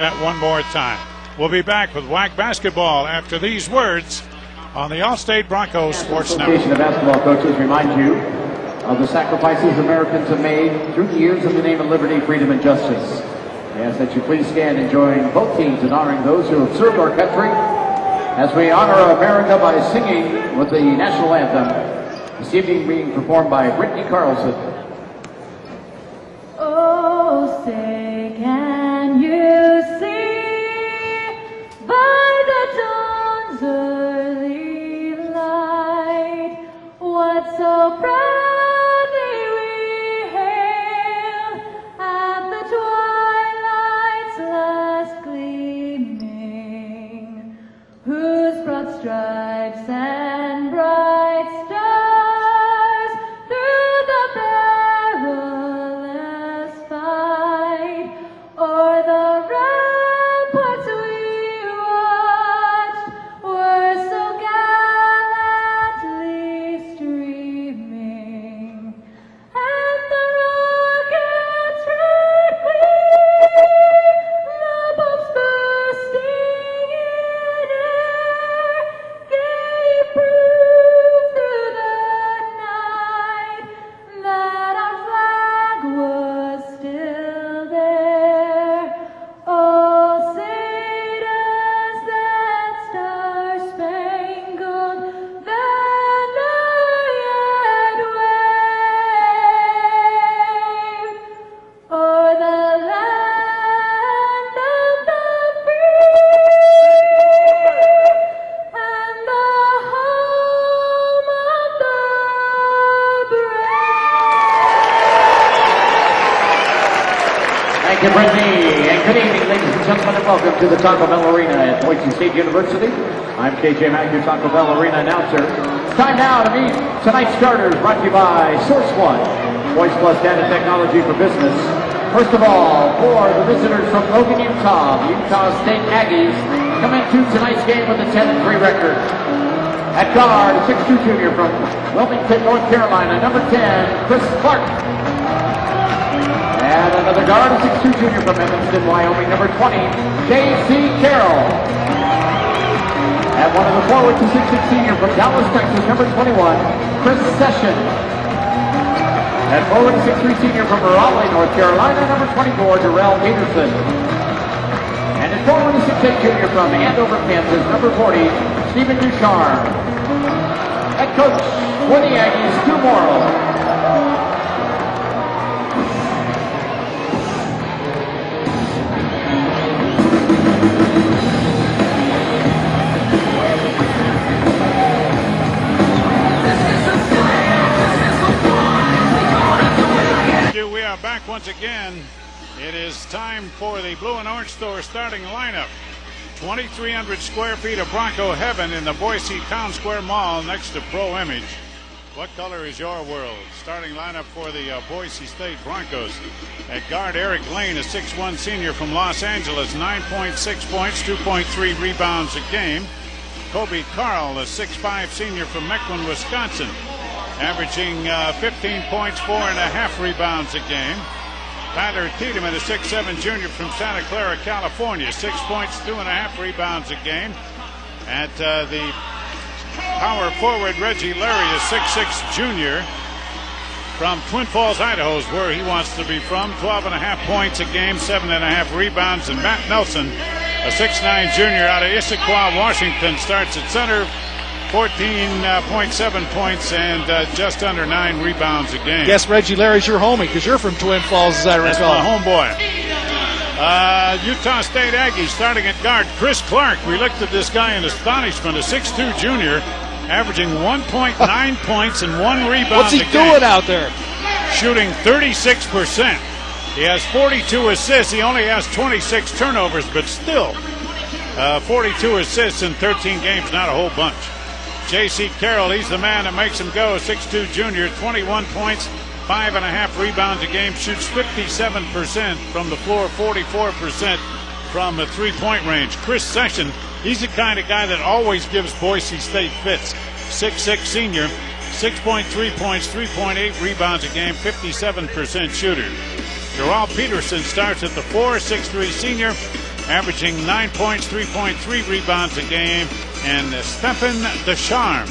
That one more time. We'll be back with WAC basketball after these words on the Allstate Broncos Sports Network. The Association of Basketball Coaches remind you of the sacrifices Americans have made through the years in the name of liberty, freedom, and justice. We ask that you please stand and join both teams in honoring those who have served our country as we honor America by singing with the national anthem, this evening being performed by Brittany Carlson. Oh, say can you see by the dawn's early light what so proudly we hailed at the twilight's last gleaming, whose broad stripes and bright stars through the perilous fight o'er the ramparts we watched were so gallantly streaming, and the rockets' red gleam, the bombs bursting in air, gave proof through the night that our flag was still there. Oh, say does that star-spangled banner yet wave o'er the land of the free and the home of the brave. Thank you, Brittany, and good evening, ladies and gentlemen, and welcome to the Taco Bell Arena at Boise State University. I'm KJ Mack, your Taco Bell Arena announcer. It's time now to meet tonight's starters, brought to you by Source One, Voice Plus Data Technology for Business. First of all, for the visitors from Logan, Utah, the Utah State Aggies come into tonight's game with a 10-3 record. At guard, a 6'2" junior from Wilmington, North Carolina, number 10, Chris Clark. And another guard, a 6'2" junior from Evanston, Wyoming, number 20, J.C. Carroll. And one of the forwards, a 6'6" senior from Dallas, Texas, number 21, Chris Session. And forward, a 6'3" senior from Raleigh, North Carolina, number 24, Darrell Peterson. And at forward, a 6'8" junior from Andover, Kansas, number 40, Stephen Ducharme. Head coach for the Aggies, Stu Morrill. We are back once again. It is time for the Blue and Orange Store starting lineup. 2,300 square feet of Bronco heaven in the Boise Town Square Mall next to Pro Image. What color is your world? Starting lineup for the Boise State Broncos. At guard, Eric Lane, a 6'1" senior from Los Angeles, 9.6 points, 2.3 rebounds a game. Kobe Carl, a 6'5" senior from Mequon, Wisconsin, averaging 15 points, 4.5 rebounds a game. Tyler Tiedemann, a 6'7" junior from Santa Clara, California, 6 points, 2.5 rebounds a game. At the power forward, Reggie Larry, a 6'6" junior from Twin Falls, Idaho, is where he wants to be from. 12.5 points a game, 7.5 rebounds. And Matt Nelson, a 6'9" junior out of Issaquah, Washington, starts at center. 14.7 points and just under 9 rebounds a game. Guess Reggie Larry's your homie because you're from Twin Falls, as I recall. That's my homeboy. Utah State Aggies starting at guard, Chris Clark. We looked at this guy in astonishment, a 6'2" junior, averaging 1.9 points and 1 rebound. What's he doing out there? Shooting 36%. He has 42 assists. He only has 26 turnovers, but still 42 assists in 13 games, not a whole bunch. J.C. Carroll, he's the man that makes him go. 6'2" junior, 21 points, 5.5 rebounds a game, shoots 57% from the floor, 44% from the three-point range. Chris Session, he's the kind of guy that always gives Boise State fits. 6'6" senior, 6.3 points, 3.8 rebounds a game, 57% shooter. Darrell Peterson starts at the 4, 6'3" senior averaging 9 points, 3.3 rebounds a game. And Stephen Descharme,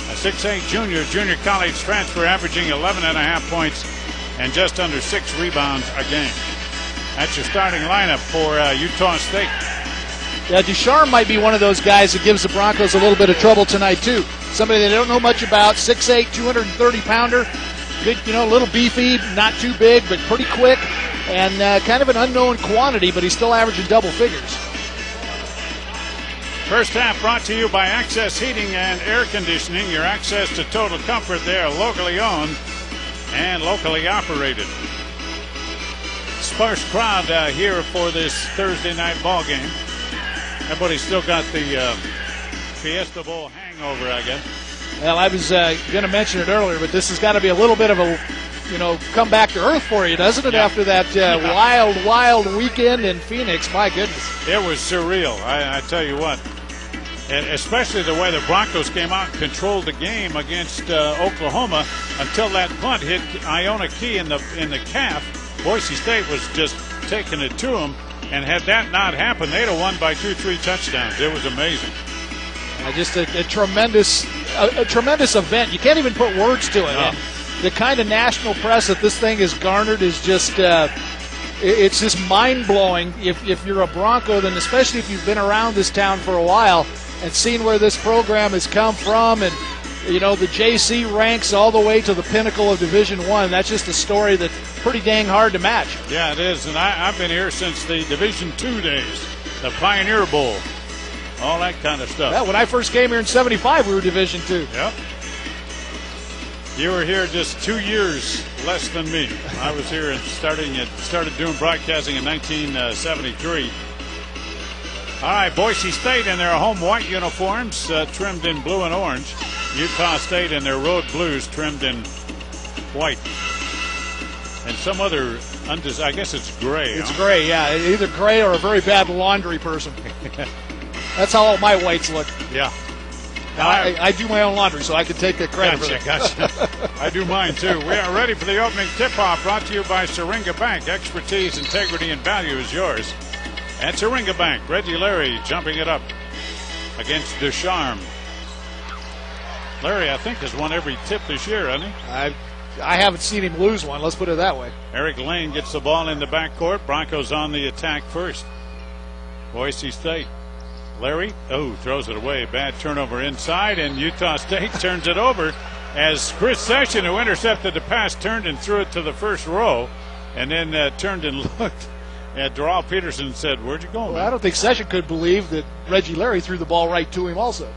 a 6'8 junior college transfer, averaging 11.5 points and just under 6 rebounds a game. That's your starting lineup for Utah State. Yeah, Ducharme might be one of those guys that gives the Broncos a little bit of trouble tonight, too. Somebody they don't know much about, 6'8", 230-pounder. Good, a little beefy, not too big, but pretty quick. And kind of an unknown quantity, but he's still averaging double figures. First half brought to you by Access Heating and Air Conditioning. Your access to total comfort there, locally owned and locally operated. Sparse crowd here for this Thursday night ball game. Everybody's still got the Fiesta Bowl hangover, I guess. Well, I was going to mention it earlier, but this has got to be a little bit of a, come back to earth for you, doesn't it? Yeah. After that wild weekend in Phoenix. My goodness. It was surreal. I tell you what. And especially the way the Broncos came out and controlled the game against Oklahoma until that punt hit Iona Key in the calf. Boise State was just taking it to them. And had that not happened, they'd have won by 2-3 touchdowns. It was amazing. Just a tremendous event. You can't even put words to it. No. And the kind of national press that this thing has garnered is just it's just mind-blowing. If you're a Bronco, then especially if you've been around this town for a while and seen where this program has come from, and the JC ranks all the way to the pinnacle of Division I. That's just a story that's pretty dang hard to match. Yeah, it is. And I've been here since the Division II days, the Pioneer Bowl, all that kind of stuff. Yeah, when I first came here in '75, we were Division II. Yep. You were here just 2 years less than me. I was here and started doing broadcasting in 1973. All right, Boise State in their home white uniforms, trimmed in blue and orange. Utah State in their road blues, trimmed in white. And some other, I guess it's gray. It's gray, yeah. Either gray or a very bad laundry person. That's how all my whites look. Yeah. Now, I do my own laundry, so I can take the credit for that. Gotcha. I do mine, too. We are ready for the opening tip-off, brought to you by Syringa Bank. Expertise, integrity, and value is yours. At Syringa Bank, Reggie Larry jumping it up against Ducharme. Larry, I think, has won every tip this year, hasn't he? I haven't seen him lose one, let's put it that way. Eric Lane gets the ball in the backcourt. Broncos on the attack first. Boise State. Larry, throws it away. Bad turnover inside, and Utah State turns it over as Chris Session, who intercepted the pass, turned and threw it to the first row, and then turned and looked at Darrell Peterson and said, "Where'd you go, man?" I don't think Session could believe that Reggie Larry threw the ball right to him also.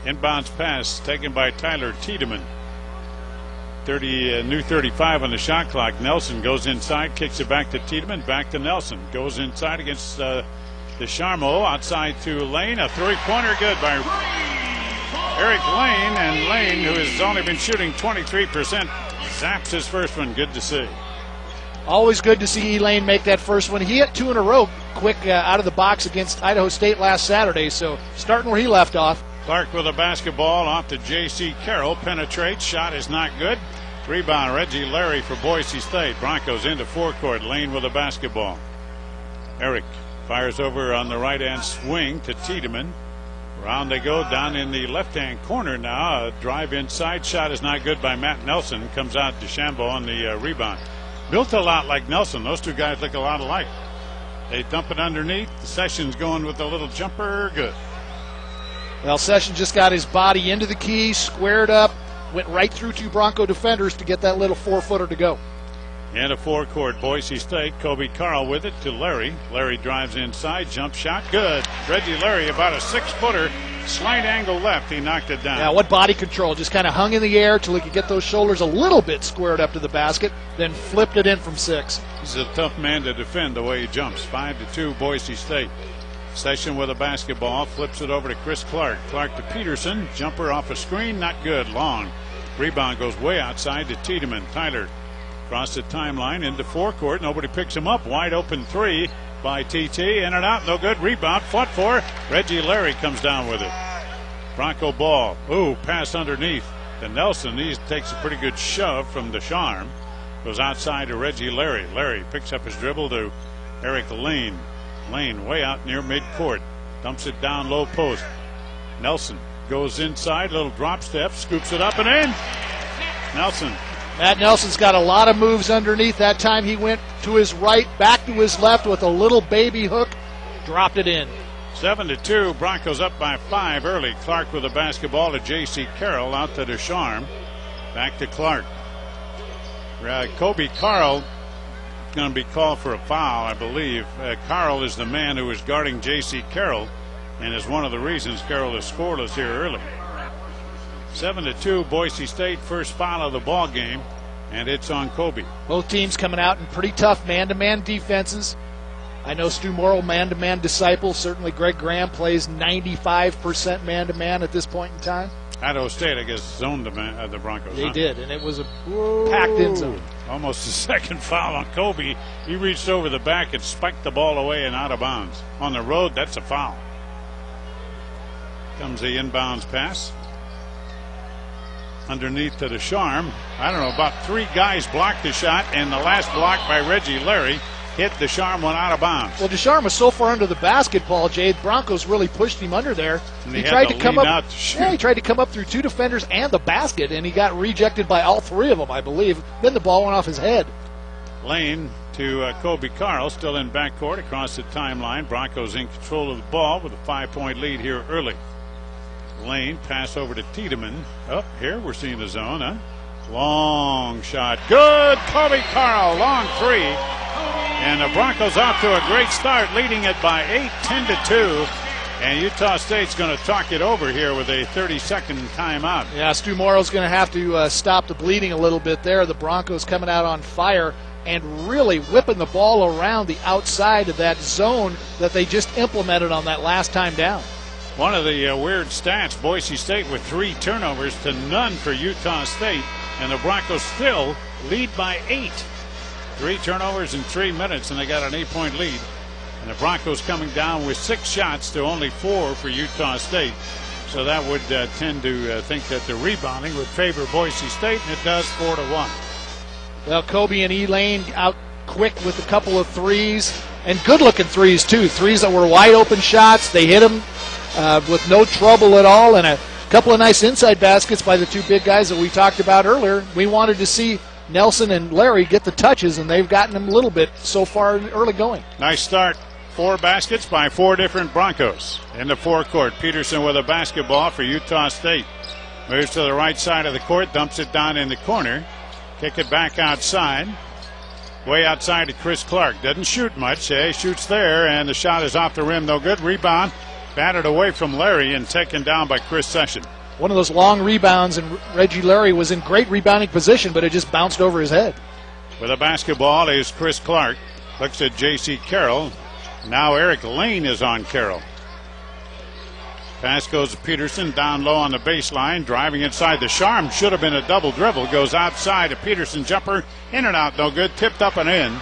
Inbounds pass taken by Tyler Tiedemann. New 35 on the shot clock. Nelson goes inside, kicks it back to Tiedemann, back to Nelson. Goes inside against Descharme, outside to Lane. A three-pointer good by Eric Lane. And Lane, who has only been shooting 23%, zaps his first one. Good to see. Always good to see Lane make that first one. He hit two in a row quick out of the box against Idaho State last Saturday, so starting where he left off. Clark with a basketball off to J.C. Carroll. Penetrates. Shot is not good. Rebound, Reggie Larry for Boise State. Broncos into forecourt. Lane with a basketball. Eric fires over on the right-hand swing to Tiedemann. Round they go down in the left-hand corner now. A drive inside. Shot is not good by Matt Nelson. Comes out to DeChambeau on the rebound. Built a lot like Nelson. Those two guys look a lot alike. They dump it underneath. The Sessions going with a little jumper. Good. Well, Sessions just got his body into the key, squared up, went right through two Bronco defenders to get that little four-footer to go. And a forecourt, Boise State. Kobe Carl with it to Larry. Larry drives inside, jump shot, good. Reggie Larry, about a 6-footer, slight angle left. He knocked it down. Yeah, what body control. Just kind of hung in the air till he could get those shoulders a little bit squared up to the basket, then flipped it in from 6. He's a tough man to defend the way he jumps. 5-2, Boise State. Session with a basketball, flips it over to Chris Clark. Clark to Peterson, jumper off a screen, not good, long. Rebound goes way outside to Tiedemann. Tyler across the timeline into forecourt. Nobody picks him up. Wide open three by TT. In and out, no good. Rebound, fought for. Reggie Larry comes down with it. Bronco ball. Pass underneath to Nelson. He takes a pretty good shove from Ducharme. Goes outside to Reggie Larry. Larry picks up his dribble to Eric Lane. Lane way out near midcourt. Dumps it down low post. Nelson goes inside, little drop step, scoops it up and in. Nelson. Matt Nelson's got a lot of moves underneath. That time he went to his right, back to his left with a little baby hook, dropped it in. 7-2, Broncos up by 5 early. Clark with the basketball to J.C. Carroll, out to Descharme. Back to Clark. Kobe Carl going to be called for a foul, I believe. Carl is the man who is guarding J.C. Carroll and is one of the reasons Carroll is scoreless here early. 7-2, Boise State, first foul of the ball game, and it's on Kobe. Both teams coming out in pretty tough man-to-man defenses. I know Stu Morrill, man-to-man disciple. Certainly Greg Graham plays 95% man-to-man at this point in time. Idaho State, I guess, zoned the Broncos. They did, and it was a packed end zone. Almost a second foul on Kobe. He reached over the back and spiked the ball away and out of bounds. On the road, that's a foul. Comes the inbounds pass. Underneath to Descharme. I don't know, about 3 guys blocked the shot, and the last block by Reggie Larry hit Descharme, went out of bounds. Well, Descharme was so far under the basket, Paul Jay. The Broncos really pushed him under there. And he tried to come up. He tried to come up through 2 defenders and the basket, and he got rejected by all 3 of them, I believe. Then the ball went off his head. Lane to Kobe Carl, still in backcourt across the timeline. Broncos in control of the ball with a 5-point lead here early. Lane, pass over to Tiedemann. Up here, we're seeing the zone, huh? Long shot. Good. Kobe Carl, long 3. And the Broncos off to a great start, leading it by 8, 10-2. And Utah State's going to talk it over here with a 30-second timeout. Yeah, Stu Morrill's going to have to stop the bleeding a little bit there. The Broncos coming out on fire and really whipping the ball around the outside of that zone that they just implemented on that last time down. One of the weird stats, Boise State with 3 turnovers to none for Utah State, and the Broncos still lead by 8. 3 turnovers in 3 minutes, and they got an 8-point lead. And the Broncos coming down with 6 shots to only 4 for Utah State. So that would tend to think that the rebounding would favor Boise State, and it does 4-1. Well, Kobe and Elaine out quick with a couple of threes, and good-looking threes, too. Threes that were wide-open shots. They hit them with no trouble at all, and a couple of nice inside baskets by the 2 big guys that we talked about earlier. We wanted to see Nelson and Larry get the touches, and they've gotten them a little bit so far early going. Nice start. 4 baskets by 4 different Broncos. In the forecourt, Peterson with a basketball for Utah State. Moves to the right side of the court, dumps it down in the corner. Kick it back outside. Way outside to Chris Clark. Doesn't shoot much. Shoots there, and the shot is off the rim. No good. Rebound. Batted away from Larry and taken down by Chris Session. One of those long rebounds, and Reggie Larry was in great rebounding position, but it just bounced over his head. With a basketball is Chris Clark. Looks at J.C. Carroll. Now Eric Lane is on Carroll. Pass goes to Peterson down low on the baseline. Driving inside the Descharme. Should have been a double dribble. Goes outside to Peterson. Jumper. In and out. No good. Tipped up and in.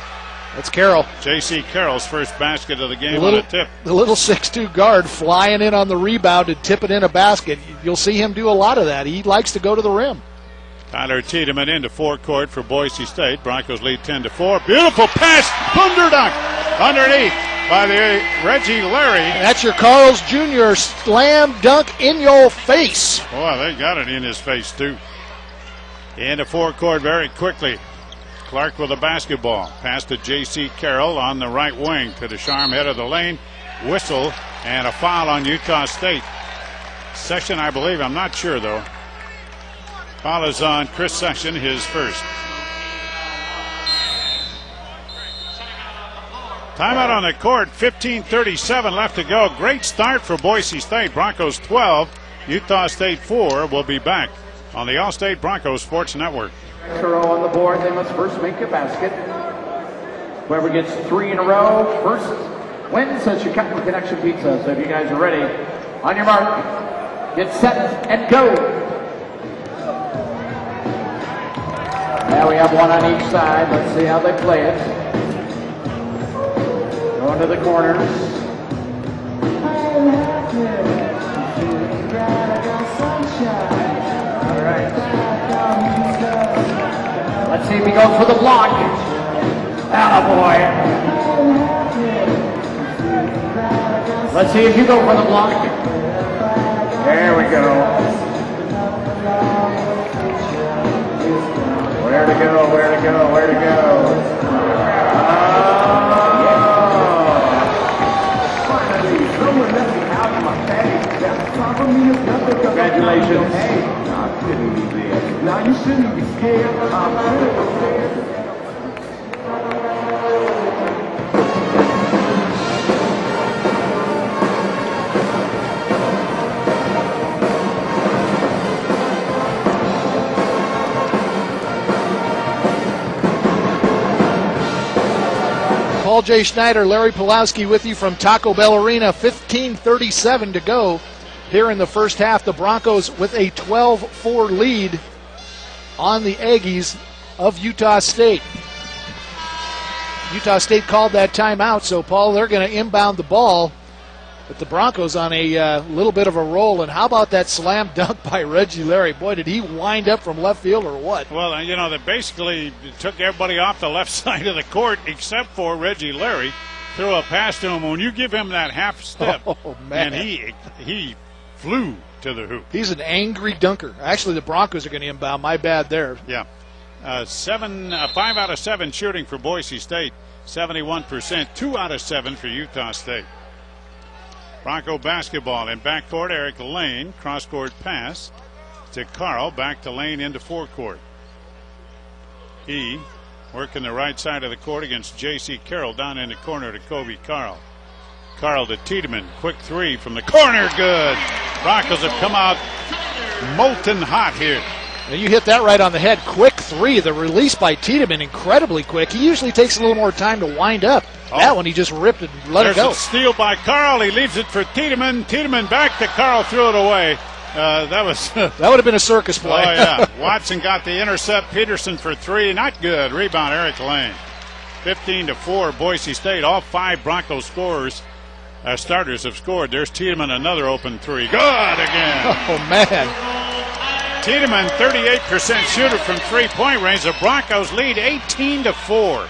That's Carroll. J.C. Carroll's first basket of the game on a tip. The little 6'2" guard flying in on the rebound and tipping in a basket. You'll see him do a lot of that. He likes to go to the rim. Tyler Tiedemann into forecourt for Boise State. Broncos lead 10-4. Beautiful pass. Thunder dunk. Underneath by the Reggie Larry. And that's your Carl's Jr. slam dunk in your face. Boy, they got it in his face, too. Into forecourt very quickly. Clark with a basketball. Pass to J.C. Carroll on the right wing to Descharme, head of the lane. Whistle and a foul on Utah State. Session, I believe. I'm not sure, though. Foul is on Chris Session, his first. Timeout on the court. 15:37 left to go. Great start for Boise State. Broncos 12. Utah State 4. We'll be back on the All-State Broncos Sports Network. Throw on the board, they must first make a basket. Whoever gets 3 in a row first wins at Chicago Connection Pizza. So if you guys are ready, on your mark, get set and go. Now we have one on each side. Let's see how they play it. Going to the corners. All right. Let's see if he goes for the block. Attaboy. Let's see if you go for the block. There we go. Where to go, where to go, where to go. Congratulations. Now you shouldn't be scared. Paul J. Schneider, Larry Pulowski with you from Taco Bell Arena. 15:37 to go here in the first half. The Broncos with a 12-4 lead on the Aggies of Utah State. Utah State called that timeout, so, Paul, they're going to inbound the ball. But the Broncos on a little bit of a roll. And how about that slam dunk by Reggie Larry? Boy, did he wind up from left field or what? Well, you know, they basically took everybody off the left side of the court except for Reggie Larry. Threw a pass to him. When you give him that half step, man, and he flew to the hoop. He's an angry dunker. Actually, the Broncos are going to inbound. My bad there. Yeah. 5 out of 7 shooting for Boise State. 71%. 2 out of 7 for Utah State. Bronco basketball in backcourt. Eric Lane, cross-court pass to Carl. Back to Lane into forecourt. He working the right side of the court against J.C. Carroll down in the corner to Kobe Carl. Carl to Tiedemann. Quick three from the corner. Good. Broncos have come out molten hot here. Now you hit that right on the head. Quick three. The release by Tiedemann incredibly quick. He usually takes a little more time to wind up. That one he just ripped and let it go. There's a steal by Carl. He leaves it for Tiedemann. Tiedemann back to Carl. Threw it away. That would have been a circus play. Oh, yeah. Watson got the intercept. Peterson for three. Not good. Rebound, Eric Lane. 15-4, Boise State. All 5 Broncos scorers, starters have scored. There's Tiedemann, another open three. Good again. Oh, man. Tiedemann, 38% shooter from three-point range. The Broncos lead 18-4.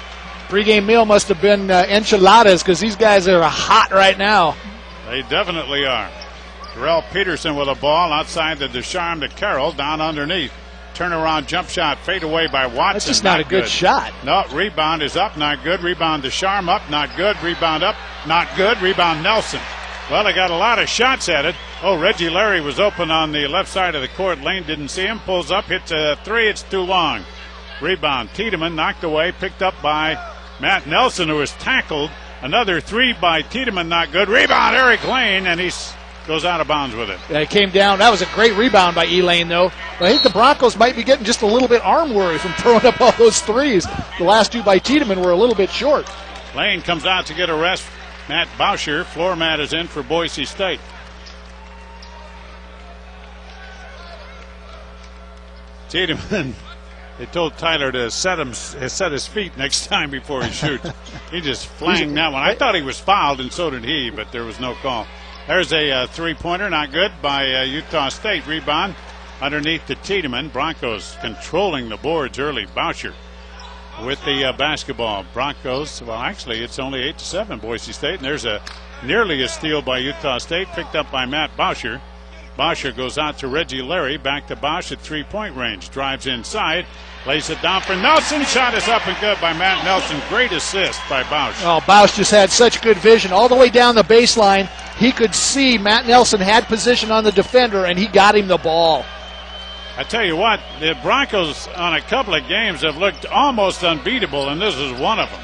Pre-game meal must have been enchiladas because these guys are hot right now. They definitely are. Terrell Peterson with a ball outside the Deschamps to Carroll, down underneath. Turnaround jump shot, fade away by Watson. That's just not a good shot. No, rebound is up, not good. Rebound Deschamps up, not good. Rebound up, not good. Rebound Nelson. Well, they got a lot of shots at it. Oh, Reggie Larry was open on the left side of the court. Lane didn't see him. Pulls up, hits a three. It's too long. Rebound. Tiedemann knocked away, picked up by Matt Nelson, who was tackled. Another three by Tiedemann, not good. Rebound, Eric Lane, and he goes out of bounds with it. Yeah, it came down. That was a great rebound by Elaine, though. But I think the Broncos might be getting just a little bit arm worry from throwing up all those threes. The last two by Tiedemann were a little bit short. Lane comes out to get a rest. Matt Boucher, floor mat is in for Boise State. Tiedemann, they told Tyler to set his feet next time before he shoots. He just flanged that one. I thought he was fouled, and so did he, but there was no call. There's a three-pointer, not good, by Utah State. Rebound underneath to Tiedemann. Broncos controlling the boards early. Boucher with the basketball. Broncos, well, actually, it's only 8-7, Boise State, and there's nearly a steal by Utah State, picked up by Matt Boucher. Boucher goes out to Reggie Larry, back to Boucher at three-point range. Drives inside, lays it down for Nelson. Shot is up and good by Matt Nelson. Great assist by Boucher. Oh, Boucher just had such good vision. All the way down the baseline, he could see Matt Nelson had position on the defender, and he got him the ball. I tell you what, the Broncos on a couple of games have looked almost unbeatable, and this is one of them.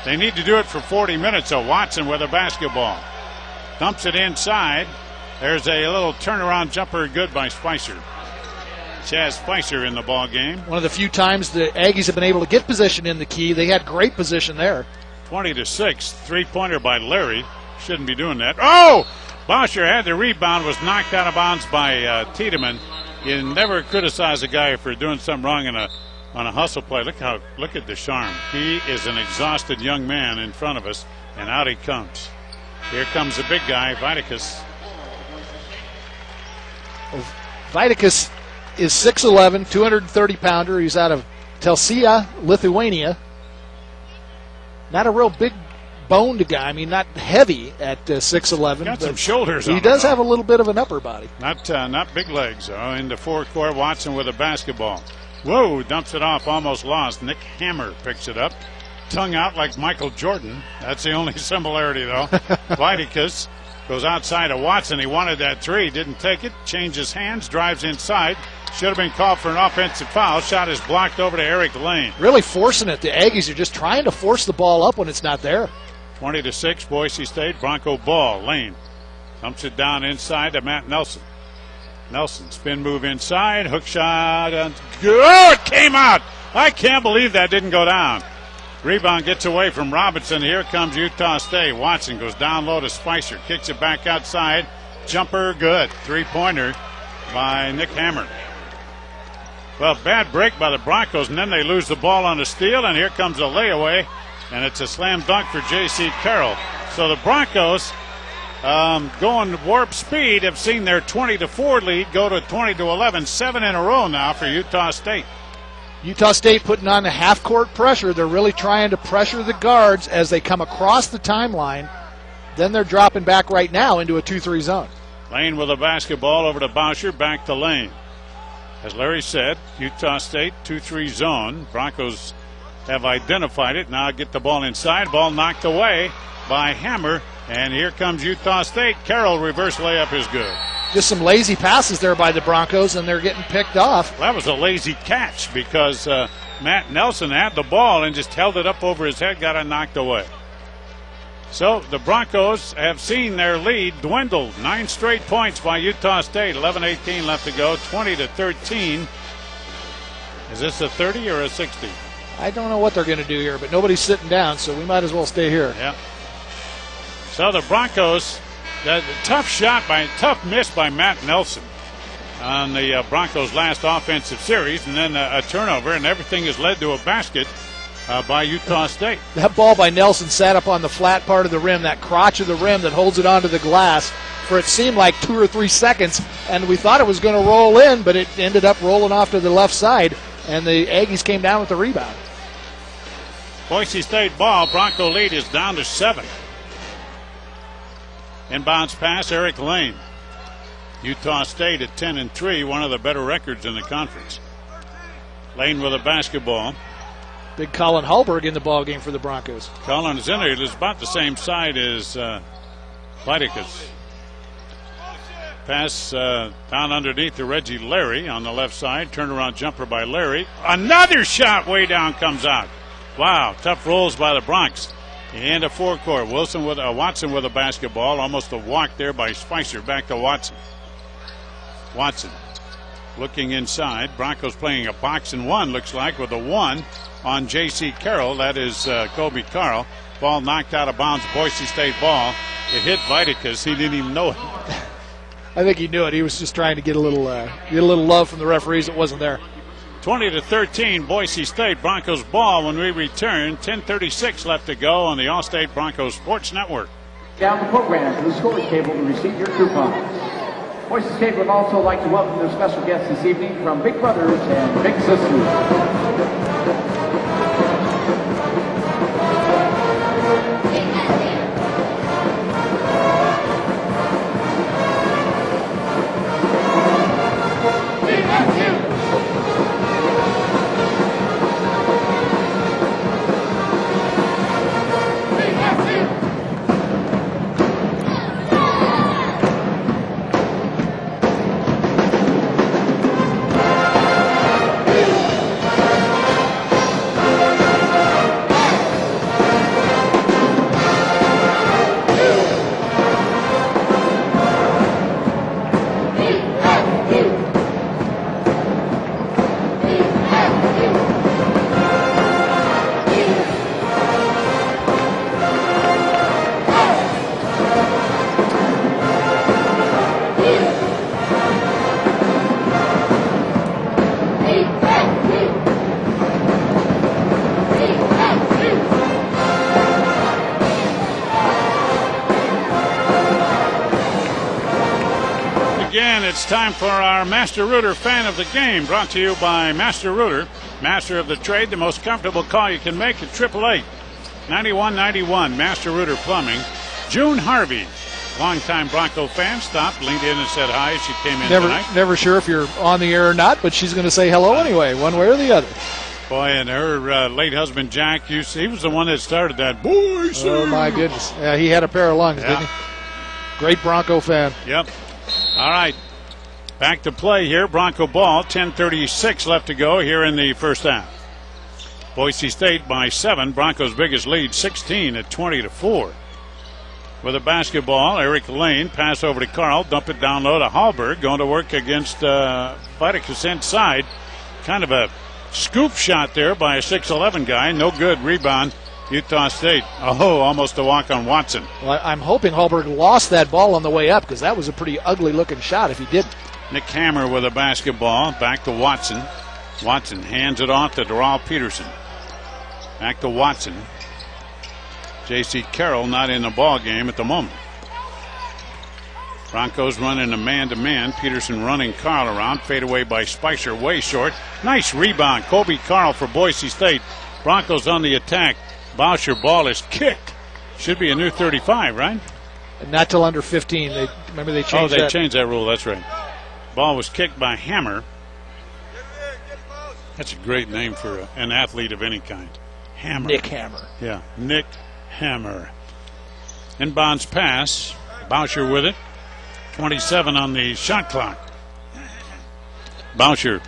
They need to do it for 40 minutes. So Watson with a basketball. Dumps it inside. There's a little turnaround jumper, good by Spicer. Chaz Spicer in the ball game. One of the few times the Aggies have been able to get position in the key. They had great position there. 20-6, three-pointer by Larry. Shouldn't be doing that. Oh! Boucher had the rebound, was knocked out of bounds by Tiedemann. You never criticize a guy for doing something wrong on a hustle play. Look at Deschamps. He is an exhausted young man in front of us, and out he comes. Here comes the big guy, Viticus. Viticus is 6'11", 230-pounder. He's out of Telsia, Lithuania. Not a real big boned guy. I mean, not heavy at 6'11". Got some shoulders on He him, does though. have a little bit of an upper body. Not big legs, though. Into forecourt, Watson with a basketball. Whoa, dumps it off, almost lost. Nick Hammer picks it up. Tongue out like Michael Jordan. That's the only similarity, though. Vaiticus goes outside of Watson. He wanted that three, didn't take it. Changes hands, drives inside. Should have been called for an offensive foul. Shot is blocked over to Eric Lane. Really forcing it. The Aggies are just trying to force the ball up when it's not there. 20-6, Boise State. Bronco ball. Lane dumps it down inside to Matt Nelson. Nelson, spin move inside. Hook shot. And oh, it came out. I can't believe that didn't go down. Rebound gets away from Robinson. Here comes Utah State. Watson goes down low to Spicer. Kicks it back outside. Jumper good. Three-pointer by Nick Hammer. Well, bad break by the Broncos, and then they lose the ball on a steal, and here comes a layaway, and it's a slam dunk for J.C. Carroll. So the Broncos, going warp speed, have seen their 20-4 lead go to 20-11, 7 in a row now for Utah State. Utah State putting on the half-court pressure. They're really trying to pressure the guards as they come across the timeline. Then they're dropping back right now into a 2-3 zone. Lane with a basketball over to Boucher, back to Lane. As Larry said, Utah State 2-3 zone. Broncos have identified it. Now get the ball inside. Ball knocked away by Hammer. And here comes Utah State. Carroll reverse layup is good. Just some lazy passes there by the Broncos, and they're getting picked off. That was a lazy catch because Matt Nelson had the ball and just held it up over his head, got it knocked away. So the Broncos have seen their lead dwindle. 9 straight points by Utah State. 11:18 left to go. 20-13. Is this a 30 or a 60? I don't know what they're going to do here, but nobody's sitting down, so we might as well stay here. Yeah. So the Broncos, the tough miss by Matt Nelson on the Broncos' last offensive series, and then a turnover, and everything has led to a basket by Utah State. That ball by Nelson sat up on the flat part of the rim, that crotch of the rim that holds it onto the glass for it seemed like 2 or 3 seconds, and we thought it was going to roll in, but it ended up rolling off to the left side, and the Aggies came down with the rebound. Boise State ball. Bronco lead is down to 7. Inbounds pass, Eric Lane. Utah State at 10-3, one of the better records in the conference. Lane with a basketball. Big Colin Hallberg in the ball game for the Broncos. Colin is in there. He's about the same side as Vaiticus. Pass down underneath to Reggie Larry on the left side. Turnaround jumper by Larry. Another shot way down comes out. Wow, tough rolls by the Bronx. And a forecourt. Watson with a basketball. Almost a walk there by Spicer. Back to Watson. Watson looking inside. Broncos playing a box and one, looks like, with a 1 on J.C. Carroll. That is Kobe Carl. Ball knocked out of bounds. Boise State ball. It hit Vaiticus. He didn't even know it. I think he knew it. He was just trying to get a little love from the referees that wasn't there. 20-13, Boise State. Broncos ball when we return. 10:36 left to go on the All-State Broncos Sports Network. Down the program to the scoring table to receive your coupons. Boise State would also like to welcome their special guests this evening from Big Brothers and Big Sisters. It's time for our Master Rooter fan of the game, brought to you by Master Rooter, master of the trade. The most comfortable call you can make at 91-91, Master Rooter Plumbing. June Harvey, longtime Bronco fan, stopped, leaned in and said hi as she came in tonight. Never sure if you're on the air or not, but she's going to say hello anyway, one way or the other. Boy, and her late husband, Jack, he was the one that started that. Boy, sir. Oh, my goodness. Yeah, he had a pair of lungs, didn't he? Great Bronco fan. Yep. All right. Back to play here. Bronco ball. 10:36 left to go here in the first half. Boise State by 7. Broncos' biggest lead, 16 at 20-4. With a basketball, Eric Lane, pass over to Carl, dump it down low to Hallberg, going to work against Viticus inside. Kind of a scoop shot there by a 6'11 guy. No good. Rebound, Utah State. Oh, almost a walk on Watson. Well, I'm hoping Hallberg lost that ball on the way up because that was a pretty ugly-looking shot if he didn't. Nick Hammer with a basketball. Back to Watson. Watson hands it off to Doral Peterson. Back to Watson. J.C. Carroll not in the ball game at the moment. Broncos running a man-to-man. Peterson running Carl around. Fade away by Spicer, way short. Nice rebound. Kobe Carl for Boise State. Broncos on the attack. Boucher ball is kicked. Should be a new 35, right? Not till under 15. Remember they changed that. Oh, they changed that rule. That's right. Ball was kicked by Hammer. That's a great name for an athlete of any kind. Hammer. Nick Hammer. Yeah, Nick Hammer. Inbounds pass. Boucher with it. 27 on the shot clock. Boucher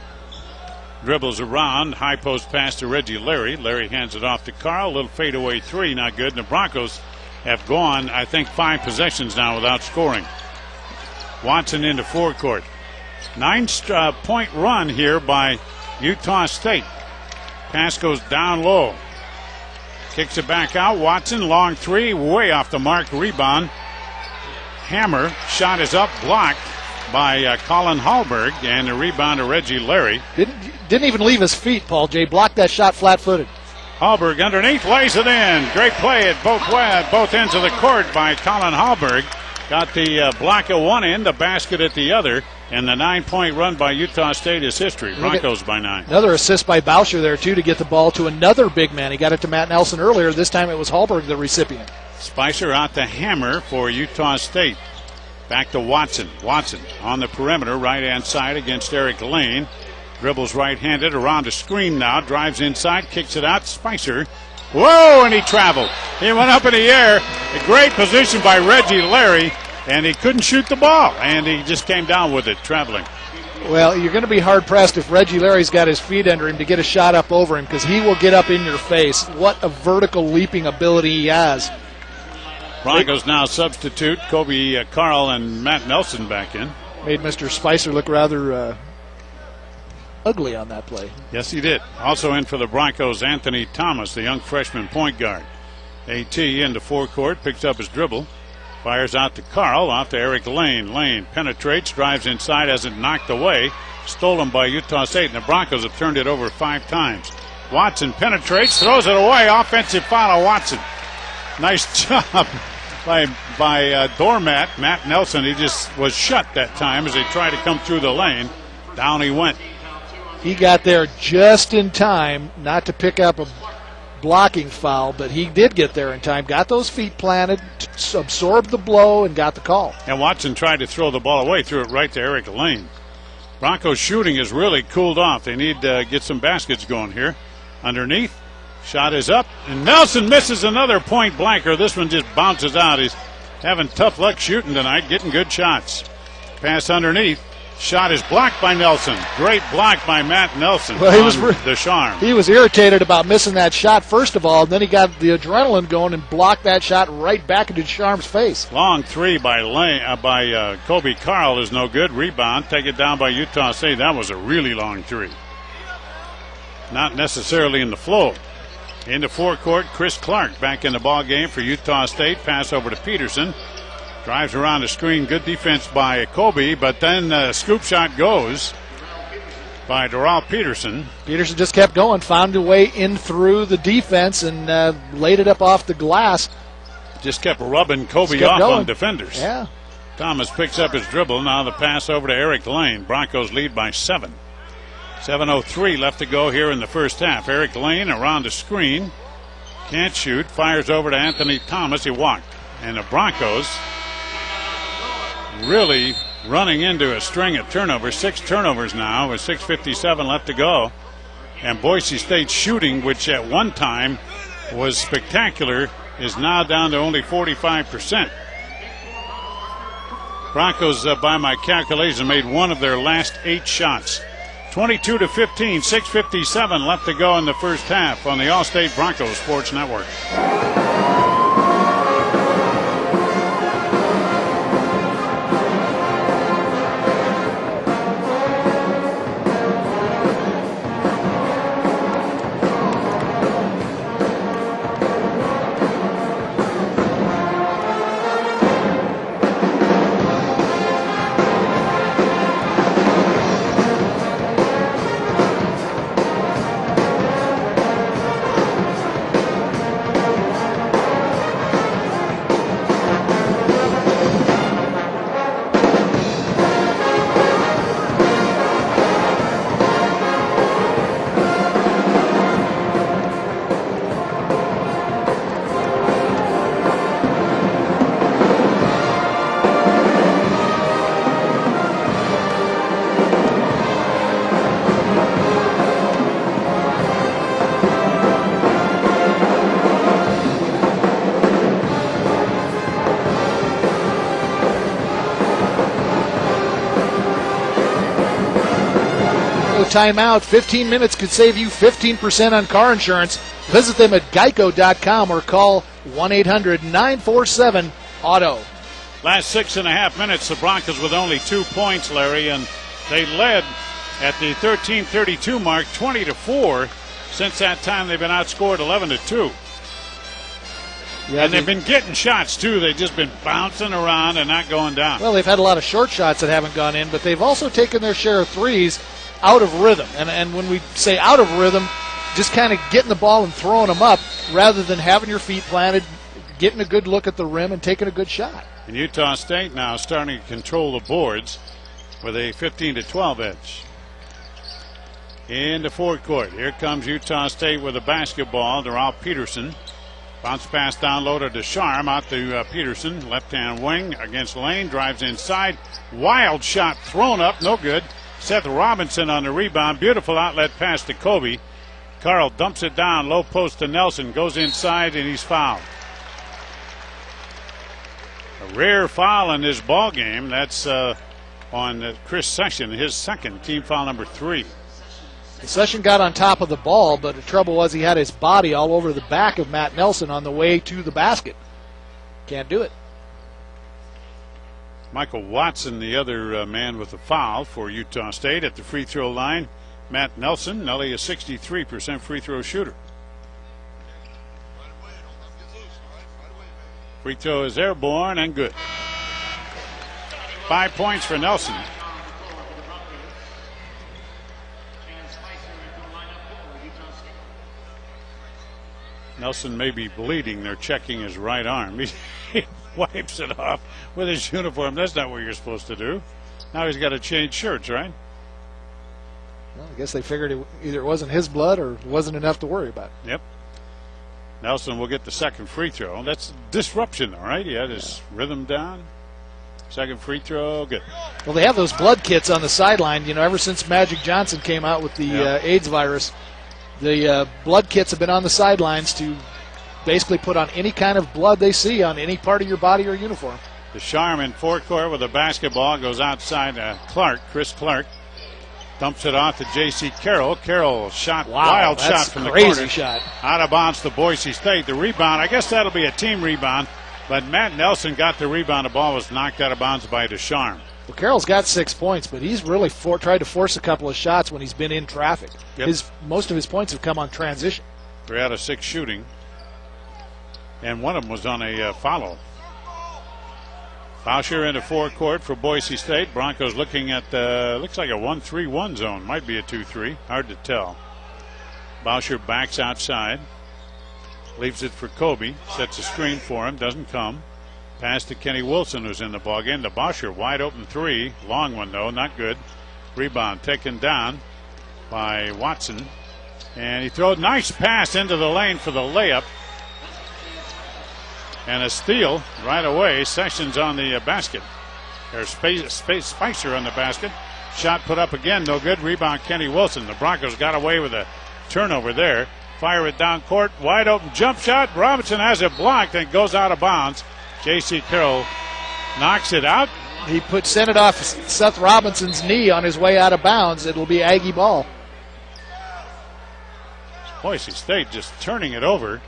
dribbles around. High post pass to Reggie Larry. Larry hands it off to Carl. Little fadeaway three, not good. And the Broncos have gone, I think, 5 possessions now without scoring. Watson into forecourt. 9-point run here by Utah State. Pass goes down low. Kicks it back out. Watson, long three, way off the mark. Rebound. Hammer. Shot is up, blocked by Colin Hallberg, and the rebound to Reggie Larry. Didn't even leave his feet, Paul J. Blocked that shot flat-footed. Hallberg underneath, lays it in. Great play at both ends of the court by Colin Hallberg. Got the block at one end, the basket at the other, and the 9-point run by Utah State is history. Broncos by 9. Another assist by Boucher there, too, to get the ball to another big man. He got it to Matt Nelson earlier. This time it was Hallberg, the recipient. Spicer out to Hammer for Utah State. Back to Watson. Watson on the perimeter, right-hand side against Eric Lane. Dribbles right-handed, around a screen now, drives inside, kicks it out. Spicer. Whoa, and he traveled. He went up in the air. A great position by Reggie Larry, and he couldn't shoot the ball, and he just came down with it, traveling. Well, you're going to be hard-pressed if Reggie Larry's got his feet under him to get a shot up over him because he will get up in your face. What a vertical leaping ability he has. Broncos now substitute Kobe Carl and Matt Nelson back in. Made Mr. Spicer look rather ugly on that play. Yes, he did. Also in for the Broncos, Anthony Thomas, the young freshman point guard. AT into forecourt, picks up his dribble. Fires out to Carl, off to Eric Lane. Lane penetrates, drives inside, has it knocked away. Stolen by Utah State, and the Broncos have turned it over 5 times. Watson penetrates, throws it away. Offensive foul on Watson. Nice job by doormat Matt Nelson. He just was shut that time as he tried to come through the lane. Down he went. He got there just in time not to pick up a blocking foul, but he did get there in time. Got those feet planted, absorbed the blow, and got the call. And Watson tried to throw the ball away, threw it right to Eric Lane. Broncos shooting has really cooled off. They need to get some baskets going here. Underneath, shot is up, and Nelson misses another point blanker. This one just bounces out. He's having tough luck shooting tonight, getting good shots. Pass underneath. Shot is blocked by Nelson. Great block by Matt Nelson. Well, he was the charm. He was irritated about missing that shot first of all, and then he got the adrenaline going and blocked that shot right back into Charm's face. Long three by Kobe Carl is no good. Rebound, take it down by Utah State. That was a really long three. Not necessarily in the flow. Into forecourt, Chris Clark back in the ball game for Utah State. Pass over to Peterson. Drives around the screen. Good defense by Kobe, but then the scoop shot goes by Doral Peterson. Peterson just kept going, found a way in through the defense, and laid it up off the glass. Just kept rubbing Kobe off going on defenders. Yeah. Thomas picks up his dribble. Now the pass over to Eric Lane. Broncos lead by 7. 7:03 left to go here in the first half. Eric Lane around the screen. Can't shoot. Fires over to Anthony Thomas. He walked. And the Broncos really running into a string of turnovers. 6 turnovers now with 6:57 left to go. And Boise State shooting, which at one time was spectacular, is now down to only 45%. Broncos, by my calculation, made one of their last 8 shots. 22-15, 6:57 left to go in the first half on the All-State Broncos Sports Network. Timeout. 15 minutes could save you 15% on car insurance. Visit them at geico.com or call 1-800-947-AUTO. Last 6.5 minutes, the Broncos with only 2 points, Larry, and they led at the 13:32 mark, 20-4. Since that time, they've been outscored 11-2. Yeah, and they've been getting shots, too. They've just been bouncing around and not going down. Well, they've had a lot of short shots that haven't gone in, but they've also taken their share of threes out of rhythm. And when we say out of rhythm, just kind of getting the ball and throwing them up rather than having your feet planted, getting a good look at the rim and taking a good shot. And Utah State now starting to control the boards with a 15-12 edge. In the forecourt, here comes Utah State with a basketball to Ralph Peterson. Bounce pass down low to Descharme, out to Peterson. Left-hand wing against Lane, drives inside. Wild shot thrown up, no good. Seth Robinson on the rebound. Beautiful outlet pass to Kobe. Carl dumps it down, low post to Nelson. Goes inside, and he's fouled. A rare foul in this ball game. That's on Chris Session, his second, team foul number 3. Session got on top of the ball, but the trouble was he had his body all over the back of Matt Nelson on the way to the basket. Can't do it. Michael Watson, the other man with the foul for Utah State at the free throw line. Matt Nelson, Nelly, a 63% free throw shooter. Free throw is airborne and good. 5 points for Nelson. Nelson may be bleeding. They're checking his right arm. He wipes it off with his uniform. That's not what you're supposed to do. Now he's got to change shirts, right? Well, I guess they figured either it wasn't his blood or it wasn't enough to worry about. Yep. Nelson will get the second free throw. That's disruption, though, right? He had his rhythm down. Second free throw, good. Well, they have those blood kits on the sideline. You know, ever since Magic Johnson came out with the AIDS virus, the blood kits have been on the sidelines to basically put on any kind of blood they see on any part of your body or uniform. The Charmin forecourt with a basketball goes outside Clark, Chris Clark. Dumps it off to J.C. Carroll. Carroll shot, wild shot from the corner. Shot. Out of bounds to Boise State. The rebound, I guess that'll be a team rebound, but Matt Nelson got the rebound. The ball was knocked out of bounds by Descharme. Well, Carroll's got 6 points, but he's really tried to force a couple of shots when he's been in traffic. Yep. Most of his points have come on transition. 3 out of 6 shooting, and one of them was on a follow. Boucher in the forecourt for Boise State. Broncos looking at looks like a 1-3-1 zone. Might be a 2-3. Hard to tell. Boucher backs outside. Leaves it for Kobe. Sets a screen for him. Doesn't come. Pass to Kenny Wilson, who's in the ballgame. The Boucher wide open 3. Long one, though. Not good. Rebound taken down by Watson. And he throws nice pass into the lane for the layup. And a steal right away. Sessions on the basket. There's Spicer on the basket. Shot put up again, no good. Rebound Kenny Wilson. The Broncos got away with a turnover there. Fire it down court. Wide open jump shot. Robinson has it blocked and goes out of bounds. J.C. Carroll knocks it out. He sent it off Seth Robinson's knee on his way out of bounds. It'll be Aggie ball. Boise State just turning it over.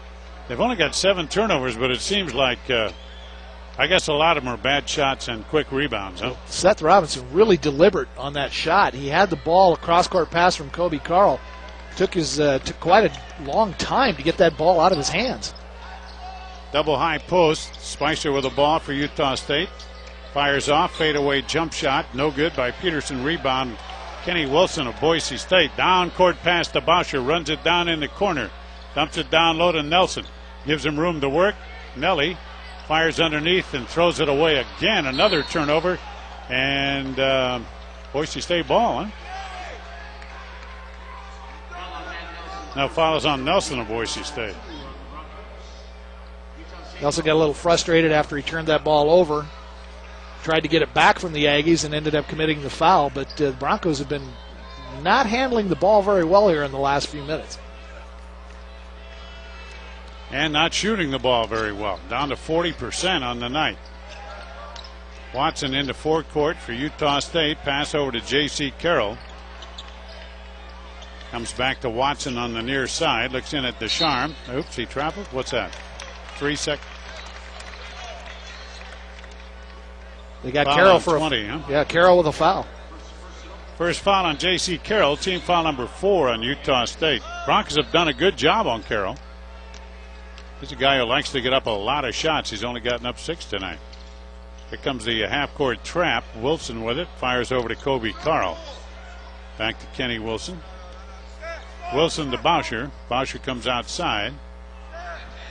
They've only got 7 turnovers, but it seems like I guess a lot of them are bad shots and quick rebounds. Huh? Seth Robinson really deliberate on that shot. He had the ball, a cross-court pass from Kobe Carl. Took quite a long time to get that ball out of his hands. Double high post. Spicer with the ball for Utah State. Fires off, fadeaway jump shot. No good by Peterson. Rebound. Kenny Wilson of Boise State. Down court pass to Boucher. Runs it down in the corner. Dumps it down low to Nelson. Gives him room to work. Nelly fires underneath and throws it away again. Another turnover. And Boise State ball, huh? Now follows on Nelson of Boise State. Nelson got a little frustrated after he turned that ball over. Tried to get it back from the Aggies and ended up committing the foul. But the Broncos have been not handling the ball very well here in the last few minutes. And not shooting the ball very well. Down to 40% on the night. Watson into forecourt for Utah State. Pass over to J.C. Carroll. Comes back to Watson on the near side. Looks in at Descharme. Oops, he traveled. What's that? 3 seconds. They got Carroll for 20, huh? Yeah, Carroll with a foul. First foul on J.C. Carroll. Team foul number 4 on Utah State. Broncos have done a good job on Carroll. He's a guy who likes to get up a lot of shots. He's only gotten up 6 tonight. Here comes the half-court trap. Wilson with it. Fires over to Kobe Carl. Back to Kenny Wilson. Wilson to Boucher. Boucher comes outside.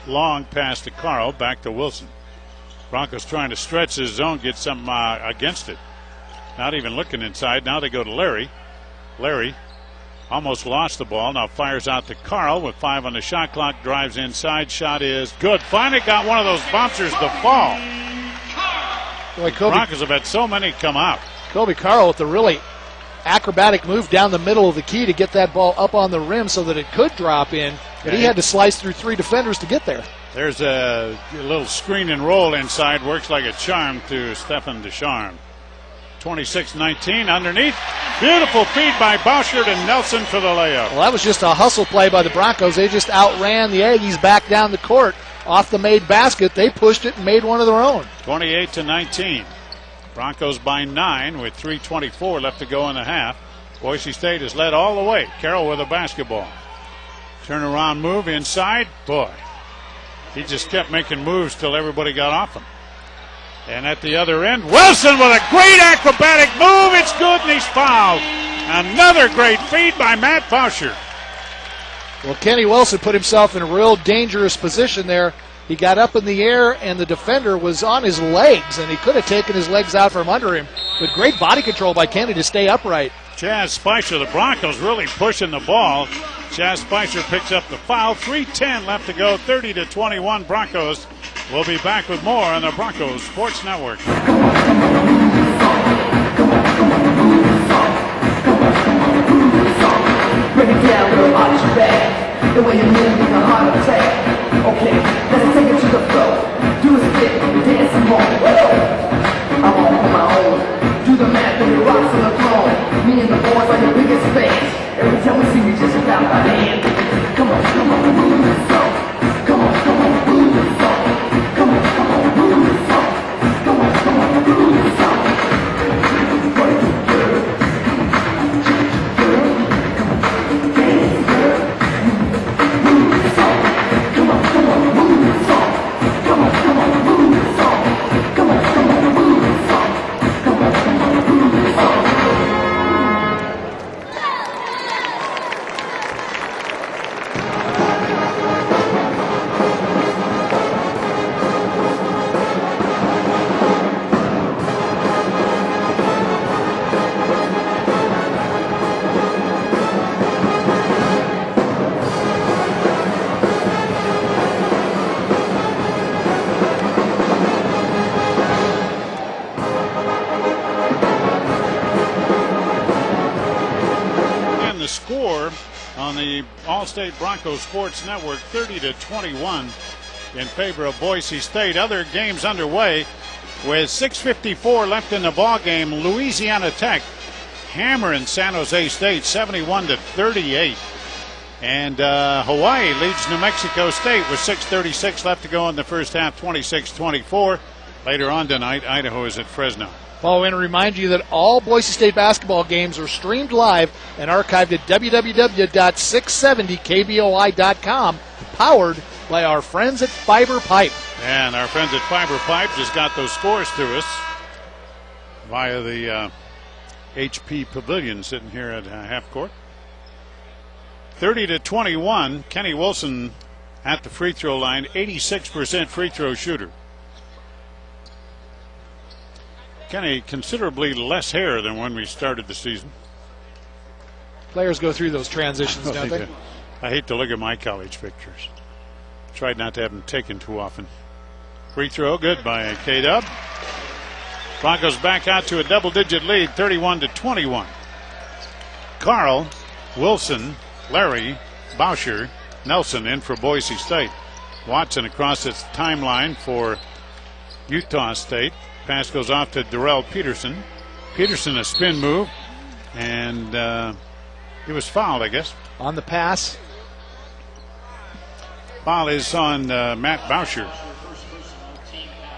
Long pass to Carl. Back to Wilson. Broncos trying to stretch his zone, get something against it. Not even looking inside. Now they go to Larry. Larry almost lost the ball. Now fires out to Carl with 5 on the shot clock. Drives inside. Shot is good. Finally got one of those bouncers to fall. Boy, Broncos have had so many come out. Kobe Carl with the really acrobatic move down the middle of the key to get that ball up on the rim so that it could drop in. But he had to slice through 3 defenders to get there. There's a little screen and roll inside. Works like a charm to Stephen Descharme. 26-19 underneath. Beautiful feed by Boucher to Nelson for the layup. Well, that was just a hustle play by the Broncos. They just outran the Aggies back down the court off the made basket. They pushed it and made one of their own. 28-19. Broncos by 9 with 3:24 left to go in the half. Boise State has led all the way. Carroll with a basketball. Turnaround move inside. Boy, he just kept making moves till everybody got off him. And at the other end, Wilson with a great acrobatic move. It's good, and he's fouled. Another great feed by Matt Boucher. Well, Kenny Wilson put himself in a real dangerous position there. He got up in the air, and the defender was on his legs, and he could have taken his legs out from under him. But great body control by Kenny to stay upright. Chaz Spicer, the Broncos really pushing the ball. Chaz Spicer picks up the foul. 3:10 left to go, 30-21 Broncos. We'll be back with more on the Broncos Sports Network. Bring it down, girl, arch your back. The way you move is a heart attack. Okay, let's take it to the floor. Do a split, dance some more. I'm on my own. Do the math and the rocks on the throne. Me and the boys are your biggest fans. Every time we see you, just about my hand. Come on, move this song. Come on, move this song. Come on, move this song. Come on, move this song. What is it, girl? Girl, come on, dance, girl. Move this song. Come on, move this song. Come on, move this song. Come on, move this song. Come on, move this song. score on the All-State Broncos Sports Network, 30-21 in favor of Boise State. Other games underway with 6:54 left in the ball game. Louisiana Tech hammering San Jose State 71-38. And Hawaii leads New Mexico State with 6:36 left to go in the first half, 26-24. Later on tonight, Idaho is at Fresno. Well, I want to remind you that all Boise State basketball games are streamed live and archived at www.670kboi.com, powered by our friends at Fiber Pipe. And our friends at Fiber Pipe just got those scores to us via the HP Pavilion sitting here at half court. 30-21, Kenny Wilson at the free throw line, 86% free throw shooter. Kenny, considerably less hair than when we started the season. Players go through those transitions, don't they? I hate to look at my college pictures. Tried not to have them taken too often. Free throw, good by K-Dub. Broncos back out to a double-digit lead, 31-21. Carl, Wilson, Larry, Boucher, Nelson in for Boise State. Watson across its timeline for Utah State. Pass goes off to Darrell Peterson. Peterson a spin move, and he was fouled, I guess. On the pass. Foul is on Matt Boucher.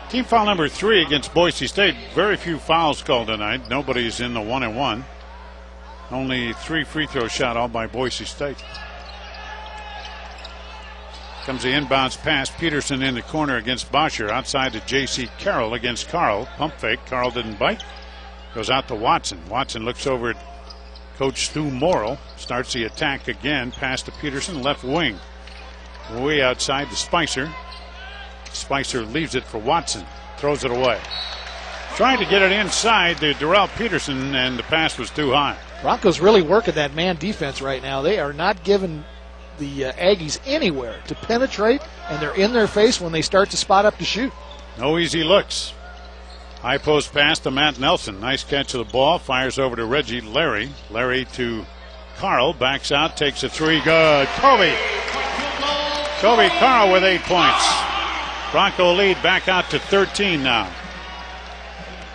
Team foul number 3 against Boise State. Very few fouls called tonight. Nobody's in the 1-and-1. Only 3 free throw shot, all by Boise State. Comes the inbounds pass. Peterson in the corner against Boucher. Outside to J.C. Carroll against Carl. Pump fake. Carl didn't bite. Goes out to Watson. Watson looks over at Coach Stu Morrill. Starts the attack again. Pass to Peterson. Left wing. Way outside to Spicer. Spicer leaves it for Watson. Throws it away. Trying to get it inside to Darrell Peterson, and the pass was too high. Broncos really working that man defense right now. They are not giving the Aggies anywhere to penetrate, and they're in their face when they start to spot up to shoot. No easy looks. High post pass to Matt Nelson. Nice catch of the ball. Fires over to Reggie Larry. Larry to Carl. Backs out. Takes a three. Good. Kobe Carl with 8 points. Bronco lead back out to 13 now.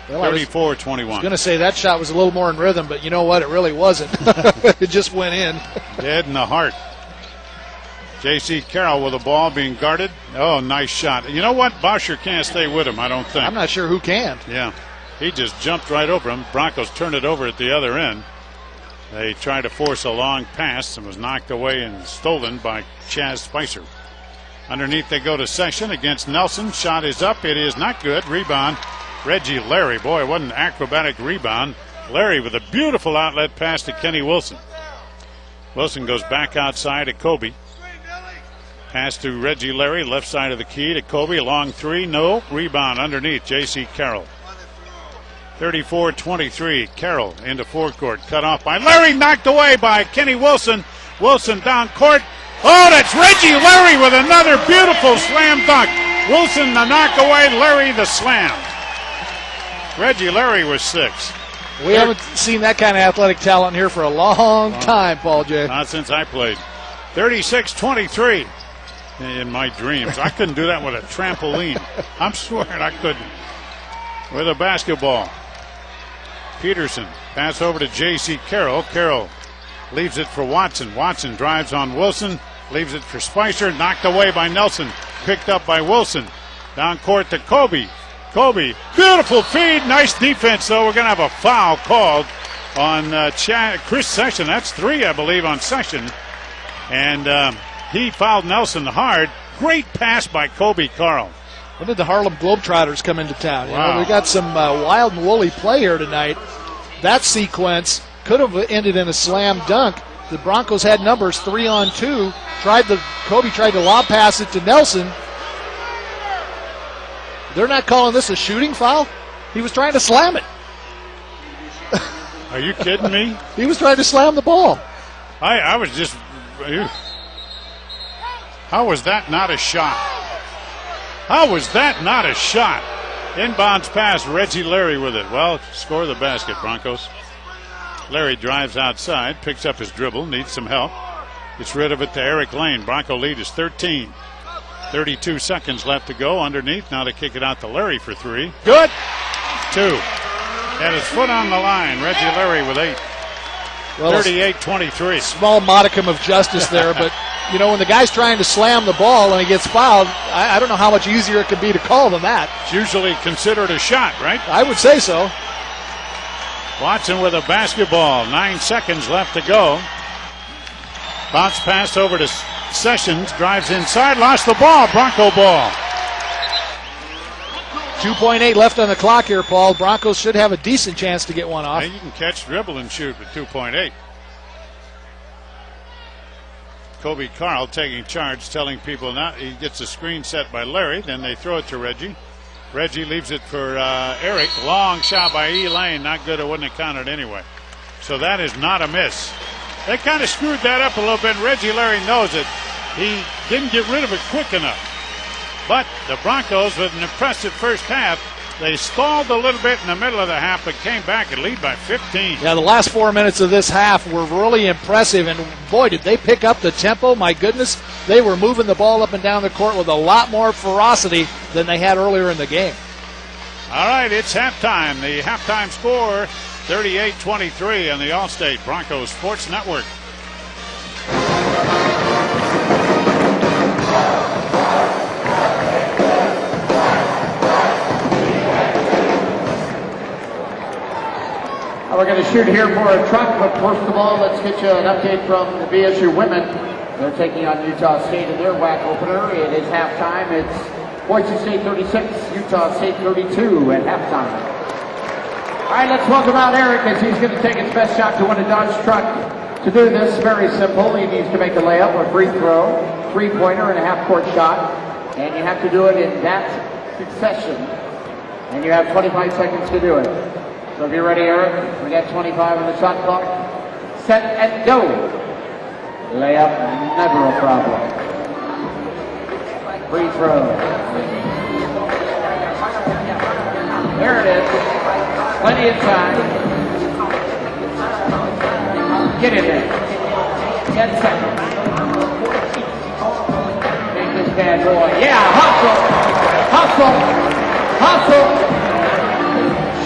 Well, 34-21. I was going to say that shot was a little more in rhythm, but you know what? It really wasn't. It just went in. Dead in the heart. J.C. Carroll with the ball being guarded. Oh, nice shot. You know what? Boucher can't stay with him, I don't think. I'm not sure who can. Yeah. He just jumped right over him. Broncos turned it over at the other end. They tried to force a long pass and was knocked away and stolen by Chaz Spicer. Underneath they go to Session against Nelson. Shot is up. It is not good. Rebound. Reggie Larry. Boy, what an acrobatic rebound. Larry with a beautiful outlet pass to Kenny Wilson. Wilson goes back outside to Kobe. Pass to Reggie Larry, left side of the key to Kobe. Long three, no. Rebound underneath, J.C. Carroll. 34-23. Carroll into forecourt. Cut off by Larry, knocked away by Kenny Wilson. Wilson down court. Oh, that's Reggie Larry with another beautiful slam dunk. Wilson the knock away, Larry the slam. Reggie Larry was 6. We haven't seen that kind of athletic talent here for a long time, Paul J. Not since I played. 36-23. In my dreams. I couldn't do that with a trampoline. I'm swearing I couldn't. With a basketball. Peterson. Pass over to J.C. Carroll. Carroll leaves it for Watson. Watson drives on Wilson. Leaves it for Spicer. Knocked away by Nelson. Picked up by Wilson. Down court to Kobe. Kobe. Beautiful feed. Nice defense, though. We're going to have a foul called on Chris Session. That's 3, I believe, on Session. And he fouled Nelson hard. Great pass by Kobe Carl. When did the Harlem Globetrotters come into town? Wow. You know, we got some wild and woolly play here tonight. That sequence could have ended in a slam dunk. The Broncos had numbers 3-on-2. Kobe tried to lob pass it to Nelson. They're not calling this a shooting foul. He was trying to slam it. Are you kidding me? He was trying to slam the ball. I was just. How was that not a shot? How was that not a shot? Inbounds pass, Reggie Larry with it. Well, score the basket, Broncos. Larry drives outside, picks up his dribble, needs some help. Gets rid of it to Eric Lane. Bronco lead is 13. 32 seconds left to go underneath. Now to kick it out to Larry for 3. Good. 2. Had his foot on the line. Reggie Larry with 8. Well, 38-23. Small modicum of justice there, but you know, when the guy's trying to slam the ball and he gets fouled, I don't know how much easier it could be to call than that. It's usually considered a shot, right? I would say so. Watson with a basketball. 9 seconds left to go. Bounce pass over to Sessions. Drives inside. Lost the ball. Bronco ball. 2.8 left on the clock here, Paul. Broncos should have a decent chance to get one off. Yeah, you can catch, dribble, and shoot with 2.8. Kobe Carl taking charge, telling people now he gets a screen set by Larry. Then they throw it to Reggie. Reggie leaves it for Eric. Long shot by E. Lane. Not good. It wouldn't have counted anyway. So that is not a miss. They kind of screwed that up a little bit. Reggie Larry knows it. He didn't get rid of it quick enough. But the Broncos, with an impressive first half, they stalled a little bit in the middle of the half, but came back and lead by 15. Yeah, the last 4 minutes of this half were really impressive, and boy, did they pick up the tempo. My goodness, they were moving the ball up and down the court with a lot more ferocity than they had earlier in the game. All right, it's halftime. The halftime score, 38-23 on the Allstate Broncos Sports Network. We're going to shoot here for a truck, but first of all, let's get you an update from the BSU women. They're taking on Utah State in their WAC opener. It is halftime. It's Boise State 36, Utah State 32 at halftime. All right, let's welcome out Eric as he's going to take his best shot to win a Dodge truck. To do this, very simple. He needs to make a layup, a free throw, three-pointer, and a half-court shot. And you have to do it in that succession. And you have 25 seconds to do it. So if you're ready, Eric, we got 25 on the shot clock. Set and go. Layup, never a problem. Free throw. There it is. Plenty of time. Get in there. 10 seconds. Take this bad boy. Yeah, hustle.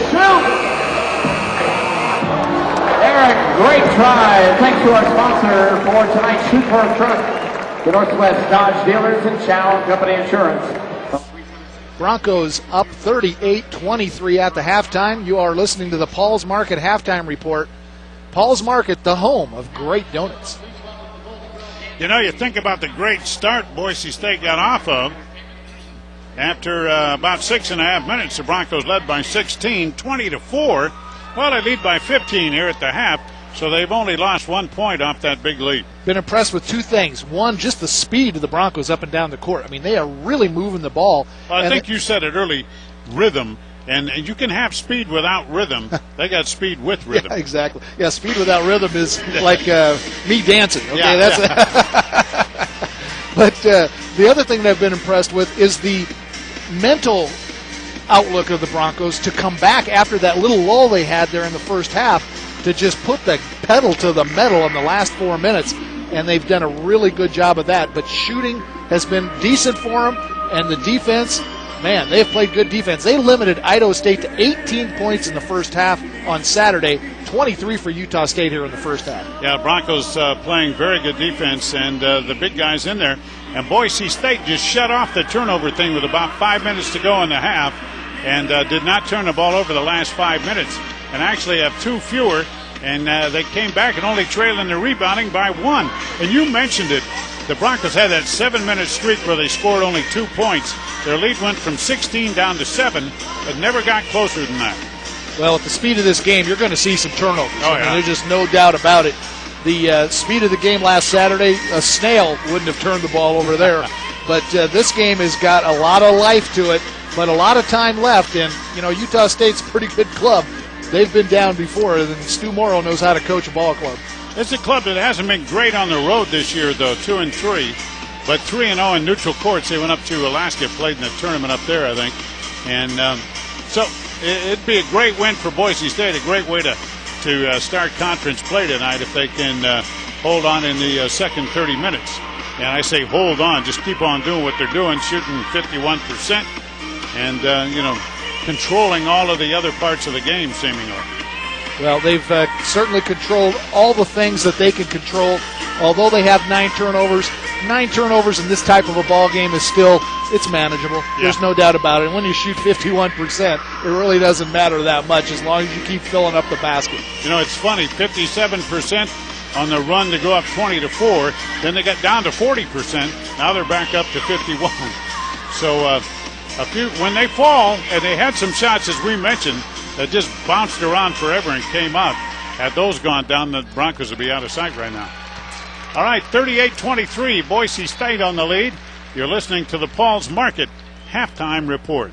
Shoot. Eric, great try. Thanks to our sponsor for tonight's Shoot for a Truck, the Northwest Dodge Dealers and Chow Company Insurance. Broncos up 38-23 at the halftime. You are listening to the Paul's Market Halftime Report. Paul's Market, the home of great donuts. You know, you think about the great start Boise State got off of. After about 6.5 minutes, the Broncos led by 16, 20-4. Well, they lead by 15 here at the half, so they've only lost 1 point off that big lead. Been impressed with two things. One, just the speed of the Broncos up and down the court. I mean, they are really moving the ball. Well, I think you said it early, rhythm. And you can have speed without rhythm. They got speed with rhythm. Yeah, exactly. Yeah, speed without rhythm is like me dancing. Okay, yeah, that's. But the other thing that I've been impressed with is the mental outlook of the Broncos to come back after that little lull they had there in the first half to just put the pedal to the metal in the last 4 minutes, and they've done a really good job of that. But shooting has been decent for them, and the defense, man, they've played good defense. They limited Idaho State to 18 points in the first half on Saturday, 23 for Utah State here in the first half. Yeah, Broncos playing very good defense, and the big guys in there. And Boise State just shut off the turnover thing with about 5 minutes to go in the half, and did not turn the ball over the last 5 minutes, and actually have 2 fewer, and they came back and only trailing the rebounding by 1. And you mentioned it. The Broncos had that 7-minute streak where they scored only 2 points. Their lead went from 16 down to 7, but never got closer than that. Well, at the speed of this game, you're going to see some turnovers. Oh, yeah. I mean, there's just no doubt about it. The speed of the game last Saturday, a snail wouldn't have turned the ball over there. But this game has got a lot of life to it, but a lot of time left. And, you know, Utah State's a pretty good club. They've been down before, and Stu Morrow knows how to coach a ball club. It's a club that hasn't been great on the road this year, though, 2-3. But 3-0 in neutral courts. They went up to Alaska, played in the tournament up there, I think. And so it'd be a great win for Boise State, a great way to to start conference play tonight if they can hold on in the second 30 minutes. And I say hold on, just keep on doing what they're doing, shooting 51% and, controlling all of the other parts of the game seemingly. Well, they've certainly controlled all the things that they can control. Although they have 9 turnovers, 9 turnovers in this type of a ball game is still, it's manageable. Yeah. There's no doubt about it. And when you shoot 51%, it really doesn't matter that much as long as you keep filling up the basket. It's funny, 57% on the run to go up 20-4. Then they got down to 40%. Now they're back up to 51. So when they fall, and they had some shots, as we mentioned, that just bounced around forever and came out. Had those gone down, the Broncos would be out of sight right now. All right, 38-23, Boise State on the lead. You're listening to the Paul's Market Halftime Report.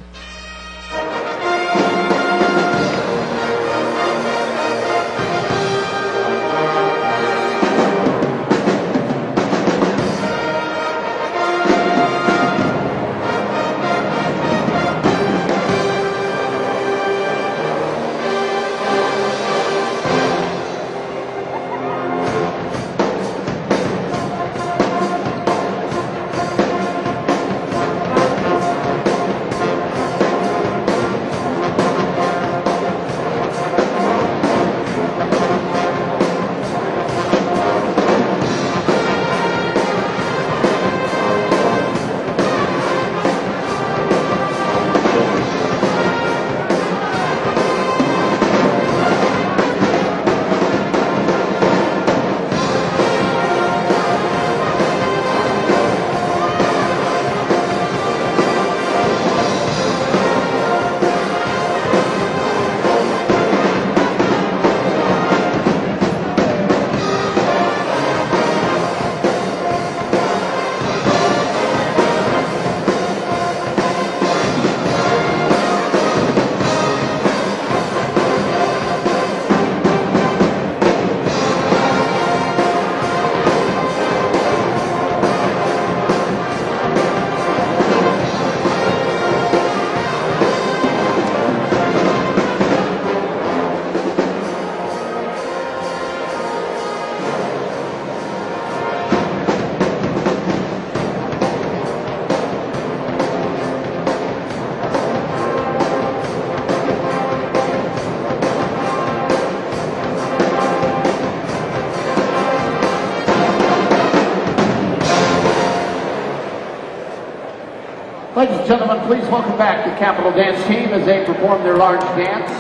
Ladies and gentlemen, please welcome back the Capital Dance team as they perform their large dance,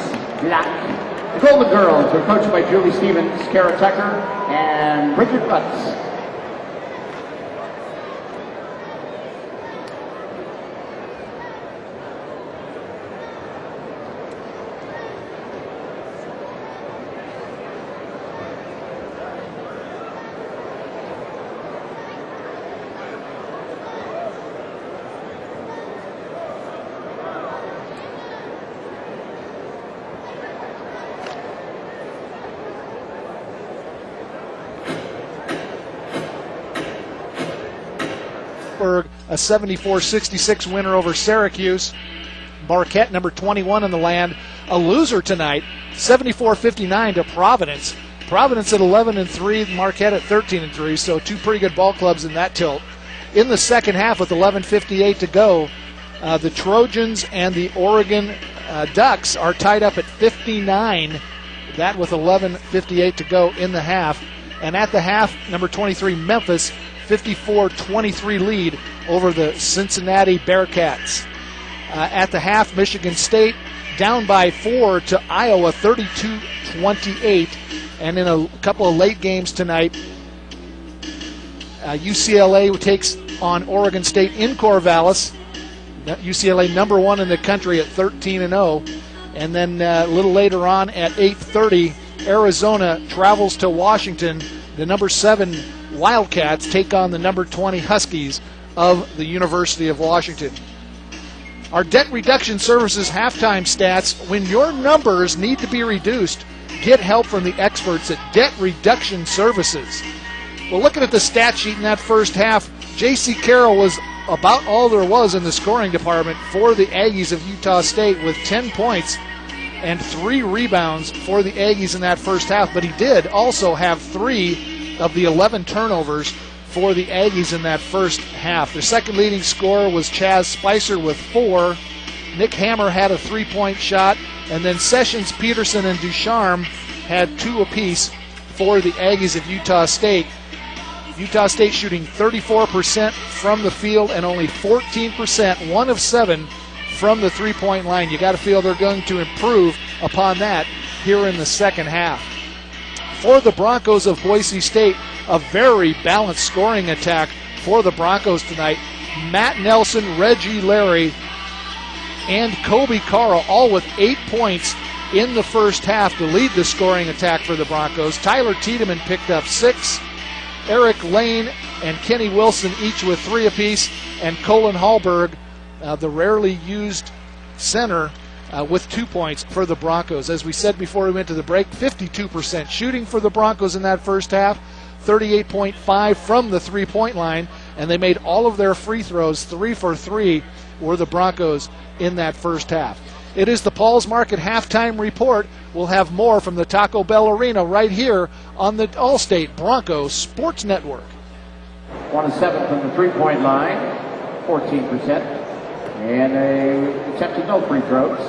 Black. The Golden Girls are coached by Julie Stevens, Kara Tucker, and Bridget Butts. A 74-66 winner over Syracuse. Marquette, number 21 in the land, a loser tonight, 74-59 to Providence. Providence at 11-3, Marquette at 13-3, so two pretty good ball clubs in that tilt. In the second half with 11:58 to go, the Trojans and the Oregon Ducks are tied up at 59, that with 11:58 to go in the half. And at the half, number 23, Memphis, 54-23 lead over the Cincinnati Bearcats. At the half, Michigan State down by 4 to Iowa, 32-28. And in a couple of late games tonight, UCLA takes on Oregon State in Corvallis. UCLA number 1 in the country at 13-0. And then a little later on at 8:30, Arizona travels to Washington. The number 7 Wildcats take on the number 20 Huskies of the University of Washington. Our debt reduction services halftime stats: when your numbers need to be reduced, get help from the experts at Debt Reduction Services. Well, looking at the stat sheet in that first half, J.C. Carroll was about all there was in the scoring department for the Aggies of Utah State with 10 points. and 3 rebounds for the Aggies in that first half, but he did also have 3 of the 11 turnovers for the Aggies in that first half. Their second leading scorer was Chaz Spicer with 4. Nick Hammer had a 3-point shot, and then Sessions, Peterson, and Ducharme had 2 apiece for the Aggies of Utah State. Utah State shooting 34% from the field and only 14%, 1 of 7 from the 3-point line. You got to feel they're going to improve upon that here in the second half. For the Broncos of Boise State, a very balanced scoring attack for the Broncos tonight. Matt Nelson, Reggie Larry, and Kobe Carl all with 8 points in the first half to lead the scoring attack for the Broncos. Tyler Tiedemann picked up 6. Eric Lane and Kenny Wilson each with 3 apiece, and Colin Hallberg, the rarely used center, with 2 points for the Broncos. As we said before we went to the break, 52% shooting for the Broncos in that first half, 38.5 from the 3-point line, and they made all of their free throws. 3 for 3 were the Broncos in that first half. It is the Paul's Market halftime report. We'll have more from the Taco Bell Arena right here on the Allstate Broncos Sports Network. 1 of 7 from the 3-point line, 14%, and they attempted no free throws.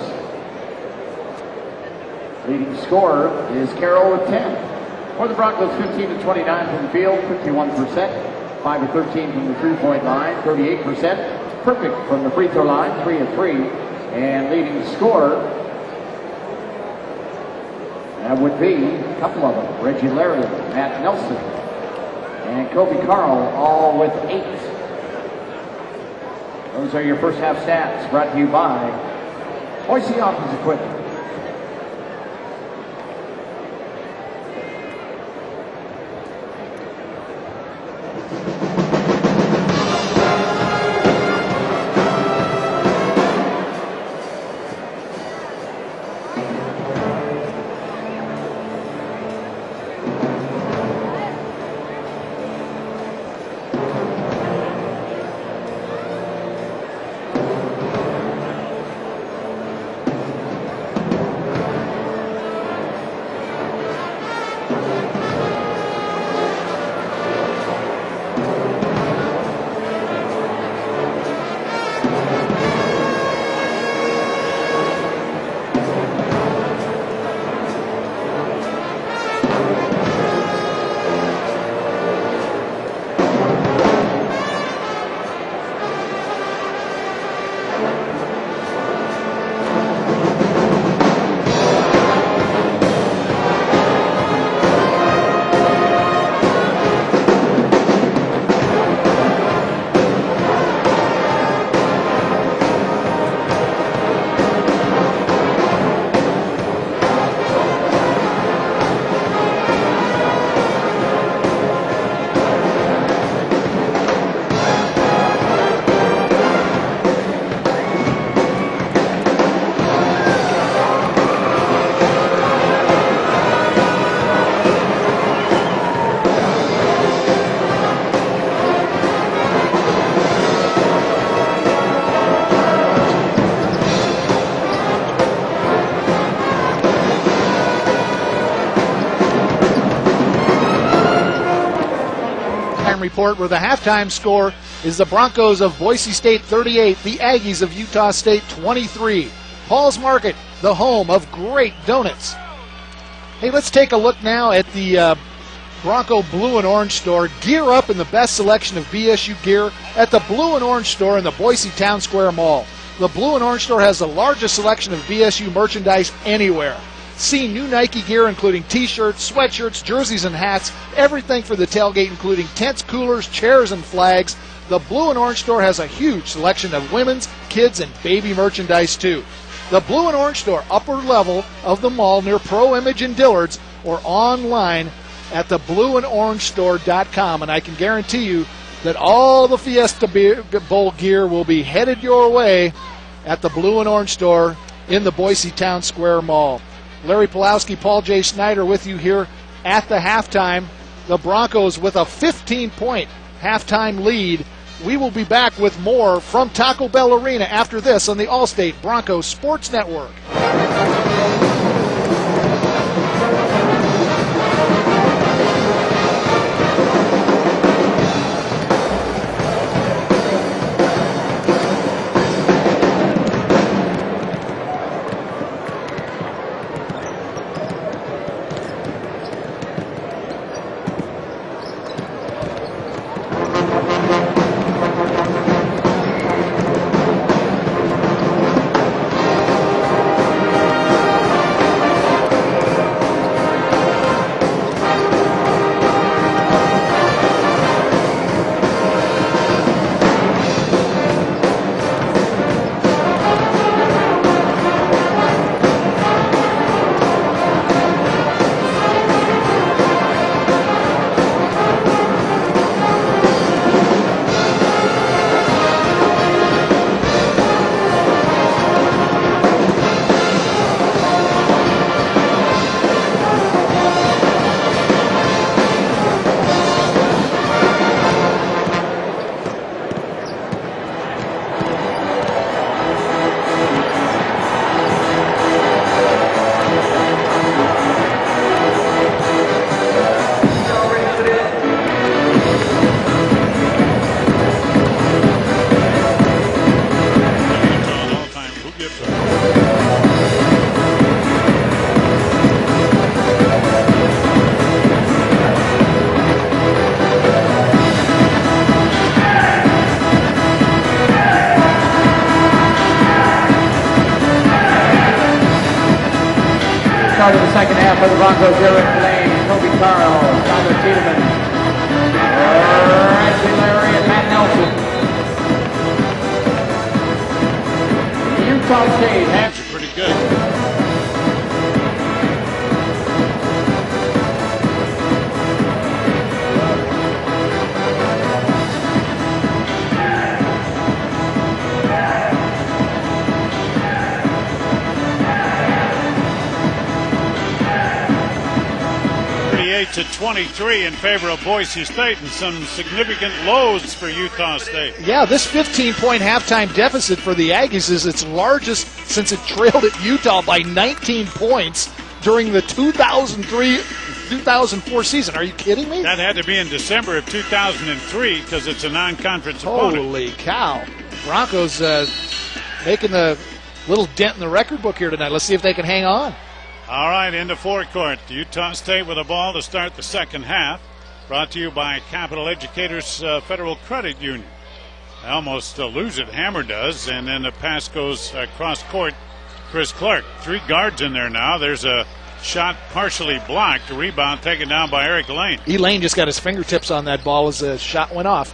Leading scorer is Carroll with 10. For the Broncos, 15 of 29 from the field, 51%, 5 of 13 from the 3-point line, 38%, perfect from the free throw line, 3 of 3. And leading scorer, that would be a couple of them, Reggie Larry, Matt Nelson, and Kobe Carl, all with 8. Those are your first half stats brought to you by Boise Office Equipment. Report, where the halftime score is the Broncos of Boise State 38, the Aggies of Utah State 23. Paul's Market, the home of great donuts. Hey, let's take a look now at the Bronco Blue and Orange store. Gear up in the best selection of BSU gear at the Blue and Orange store in the Boise Town Square Mall. The Blue and Orange store has the largest selection of BSU merchandise anywhere. See new Nike gear, including t-shirts, sweatshirts, jerseys, and hats. Everything for the tailgate, including tents, coolers, chairs, and flags. The Blue and Orange store has a huge selection of women's, kids, and baby merchandise, too. The Blue and Orange store, upper level of the mall near Pro Image and Dillard's, or online at theblueandorangestore.com. And I can guarantee you that all the Fiesta Bowl gear will be headed your way at the Blue and Orange store in the Boise Town Square Mall. Larry Pulowski, Paul J. Snyder with you here at the halftime. The Broncos with a 15-point halftime lead. We will be back with more from Taco Bell Arena after this on the Allstate Broncos Sports Network. start of the second half for the Broncos. Eric Lane, Kobe Carl, Tyler Tiedemann, Reggie Larry, and Matt Nelson. Utah State. Hands are pretty good. To 23 in favor of Boise State, and some significant lows for Utah State. Yeah, this 15-point halftime deficit for the Aggies is its largest since it trailed at Utah by 19 points during the 2003-2004 season. Are you kidding me? That had to be in December of 2003 because it's a non-conference opponent. Holy cow. Broncos making a little dent in the record book here tonight. Let's see if they can hang on. All right, into forecourt. Utah State with a ball to start the second half. Brought to you by Capital Educators Federal Credit Union. They almost lose it. Hammer does. And then the pass goes across court. Chris Clark. 3 guards in there now. There's a shot partially blocked. A rebound taken down by Eric Lane. Lane just got his fingertips on that ball as the shot went off.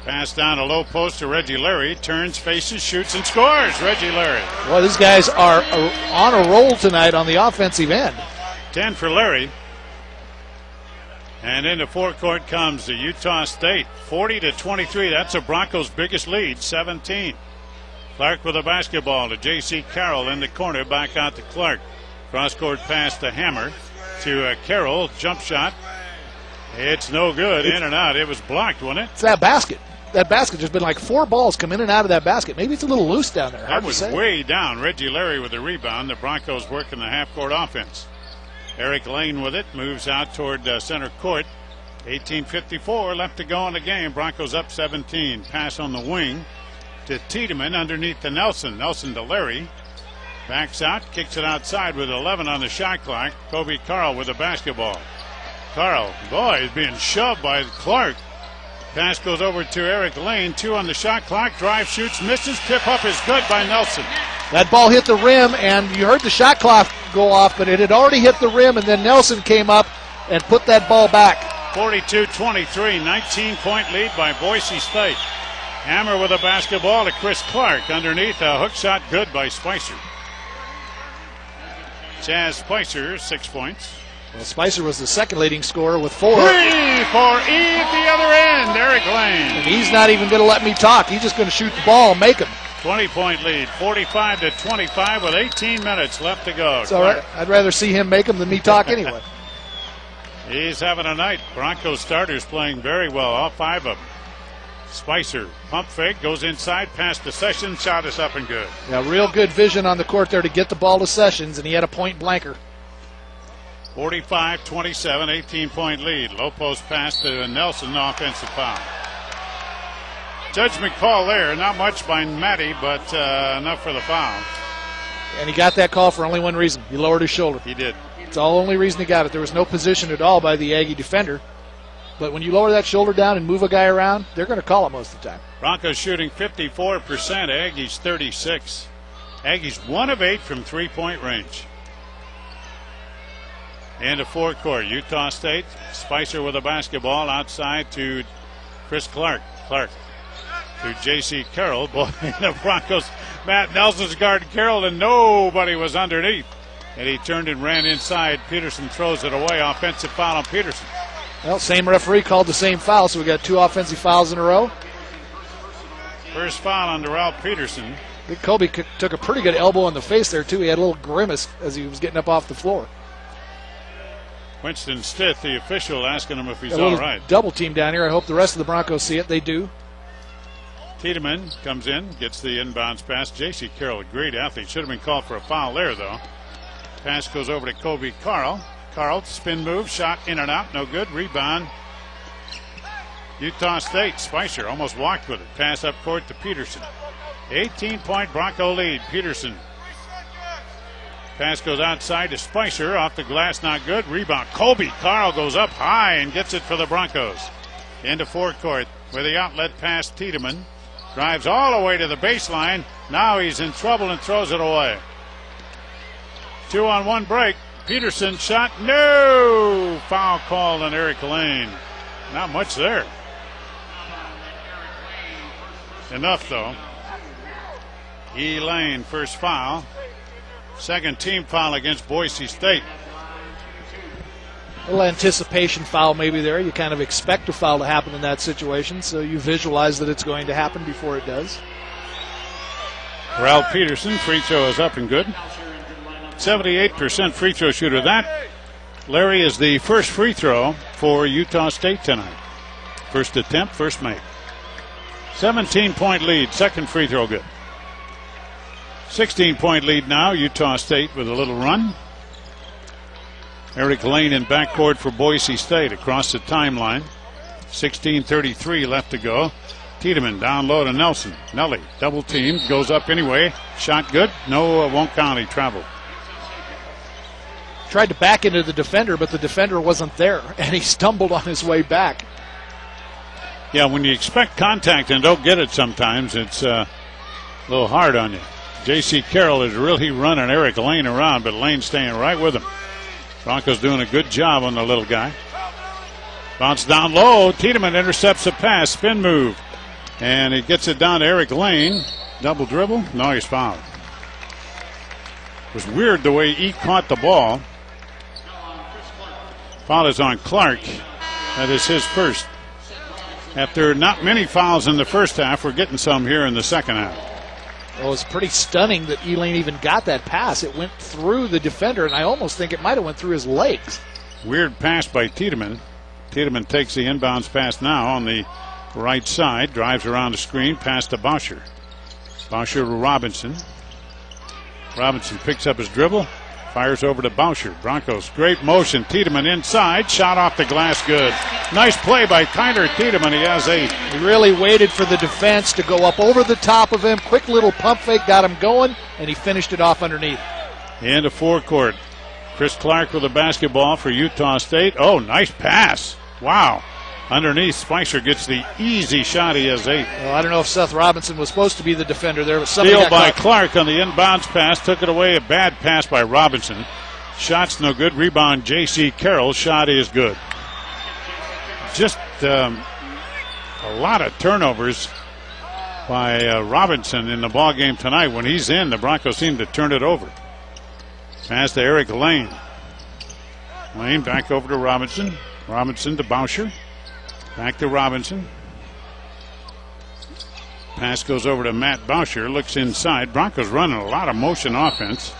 Pass down a low post to Reggie Larry. Turns, faces, shoots, and scores. Reggie Larry. Well, these guys are on a roll tonight on the offensive end. 10 for Larry. And into forecourt comes the Utah State. 40-23. That's a Broncos' biggest lead. 17. Clark with a basketball to J.C. Carroll in the corner. Back out to Clark. Cross-court pass to Hammer. To Carroll. Jump shot. It's no good. In and out. It was blocked, wasn't it? It's that basket. That basket, there's been like 4 balls come in and out of that basket. Maybe it's a little loose down there. That was way down. Reggie Larry with the rebound. The Broncos working the half-court offense. Eric Lane with it. Moves out toward center court. 18:54 left to go in the game. Broncos up 17. Pass on the wing to Tiedemann underneath to Nelson. Nelson to Larry. Backs out. Kicks it outside with 11 on the shot clock. Kobe Carl with the basketball. Carl, boy, he's being shoved by Clark. Pass goes over to Eric Lane. 2 on the shot clock. Drive, shoots, misses. Tip up is good by Nelson. That ball hit the rim, and you heard the shot clock go off, but it had already hit the rim, and then Nelson came up and put that ball back. 42-23, 19-point lead by Boise State. Hammer with a basketball to Chris Clark. Underneath, a hook shot good by Spicer. Chaz Spicer, 6 points. Well, Spicer was the second leading scorer with 4. 3 for E at the other end, Eric Lane. And he's not even going to let me talk. He's just going to shoot the ball and make him. 20-point lead, 45-25 with 18 minutes left to go. It's all right. I'd rather see him make him than me talk anyway. He's having a night. Broncos starters playing very well, all 5 of them. Spicer, pump fake, goes inside, pass to Sessions, shot is up and good. Yeah, real good vision on the court there to get the ball to Sessions, and he had a point blanker. 45-27, 18-point lead. Low post pass to Nelson, offensive foul. Judgment call there. Not much by Matty, but enough for the foul. And he got that call for only one reason. He lowered his shoulder. He did. It's the only reason he got it. There was no position at all by the Aggie defender. But when you lower that shoulder down and move a guy around, they're going to call it most of the time. Broncos shooting 54%, Aggies 36%. Aggies 1 of 8 from three-point range. Into forecourt, Utah State. Spicer with a basketball outside to Chris Clark. Clark to J.C. Carroll. Boy, the Broncos, Matt Nelson's guarded Carroll, and nobody was underneath. And he turned and ran inside. Peterson throws it away. Offensive foul on Peterson. Well, same referee called the same foul, so we got 2 offensive fouls in a row. First foul on Darrell Peterson. I think Kobe took a pretty good elbow in the face there, too. He had a little grimace as he was getting up off the floor. Winston Stith, the official, asking him if he's all right. Double team down here. I hope the rest of the Broncos see it. They do. Tiedemann comes in, gets the inbounds pass. J.C. Carroll, a great athlete. Should have been called for a foul there, though. Pass goes over to Kobe Carl. Carl, spin move, shot in and out, no good. Rebound. Utah State, Spicer almost walked with it. Pass up court to Peterson. 18-point Bronco lead. Peterson. Pass goes outside to Spicer. Off the glass, not good. Rebound. Kobe Carl goes up high and gets it for the Broncos. Into forecourt with the outlet pass. Tiedemann drives all the way to the baseline. Now he's in trouble and throws it away. 2-on-1 break. Peterson shot, no! Foul called on Eric Lane. Not much there. Enough, though. E. Lane, first foul. Second team foul against Boise State. A little anticipation foul maybe there. You kind of expect a foul to happen in that situation, so you visualize that it's going to happen before it does. Ralph Peterson, free throw is up and good. 78% free throw shooter. That, Larry, is the first free throw for Utah State tonight. First attempt, first make. 17-point lead, second free throw good. 16-point lead now, Utah State with a little run. Eric Lane in backcourt for Boise State across the timeline. 16:33 left to go. Tiedemann down low to Nelson. Nelly double teamed, goes up anyway. Shot good. No, won't count. He traveled. Tried to back into the defender, but the defender wasn't there, and he stumbled on his way back. Yeah, when you expect contact and don't get it sometimes, it's a little hard on you. J.C. Carroll is really running Eric Lane around, but Lane's staying right with him. Broncos doing a good job on the little guy. Bounce down low. Tiedemann intercepts a pass. Spin move. And he gets it down to Eric Lane. Double dribble. No, he's fouled. It was weird the way he caught the ball. Foul is on Clark. That is his first. After not many fouls in the first half, we're getting some here in the second half. Well, it's pretty stunning that Elaine even got that pass. It went through the defender, and I almost think it might have went through his legs. Weird pass by Tiedemann. Tiedemann takes the inbounds pass now on the right side. Drives around the screen, pass to Bauscher. Bauscher to Robinson. Robinson picks up his dribble. Fires over to Bauscher. Broncos, great motion. Tiedemann inside. Shot off the glass, good. Nice play by Tyler Tiedemann. He has 8. He really waited for the defense to go up over the top of him. Quick little pump fake, got him going, and he finished it off underneath. Into forecourt. Chris Clark with the basketball for Utah State. Oh, nice pass. Wow. Underneath, Spicer gets the easy shot. He has 8. Well, I don't know if Seth Robinson was supposed to be the defender there, but somebody Steal got by caught. Clark on the inbounds pass. Took it away. A bad pass by Robinson. Shot's no good. Rebound, J.C. Carroll. Shot is good. Just a lot of turnovers by Robinson in the ball game tonight. When he's in, the Broncos seem to turn it over. Pass to Eric Lane. Lane back over to Robinson. Robinson to Bauscher. Back to Robinson. Pass goes over to Matt Bauscher. Looks inside. Broncos running a lot of motion offense.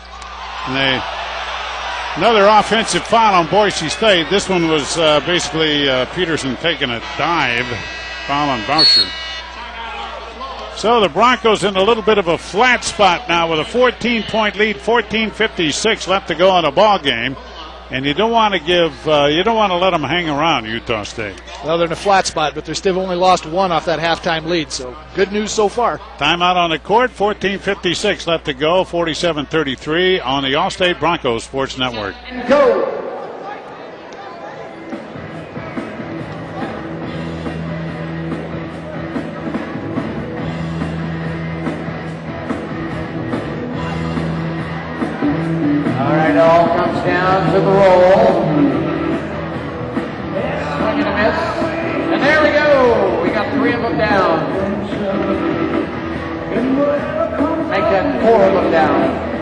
And another offensive foul on Boise State. This one was basically Peterson taking a dive. Foul on Bauscher. So the Broncos in a little bit of a flat spot now with a 14-point lead. 14:56 left to go on a ball game. And you don't want to let them hang around Utah State. Well, they're in a flat spot, but they're still only lost 1 off that halftime lead. So good news so far. Timeout on the court. 14:56 left to go. 47-33 on the Allstate Broncos Sports Network. Go! All right, all comes down to the roll. Swing and a miss. And there we go. We got 3 of them down. Make that 4 of them down.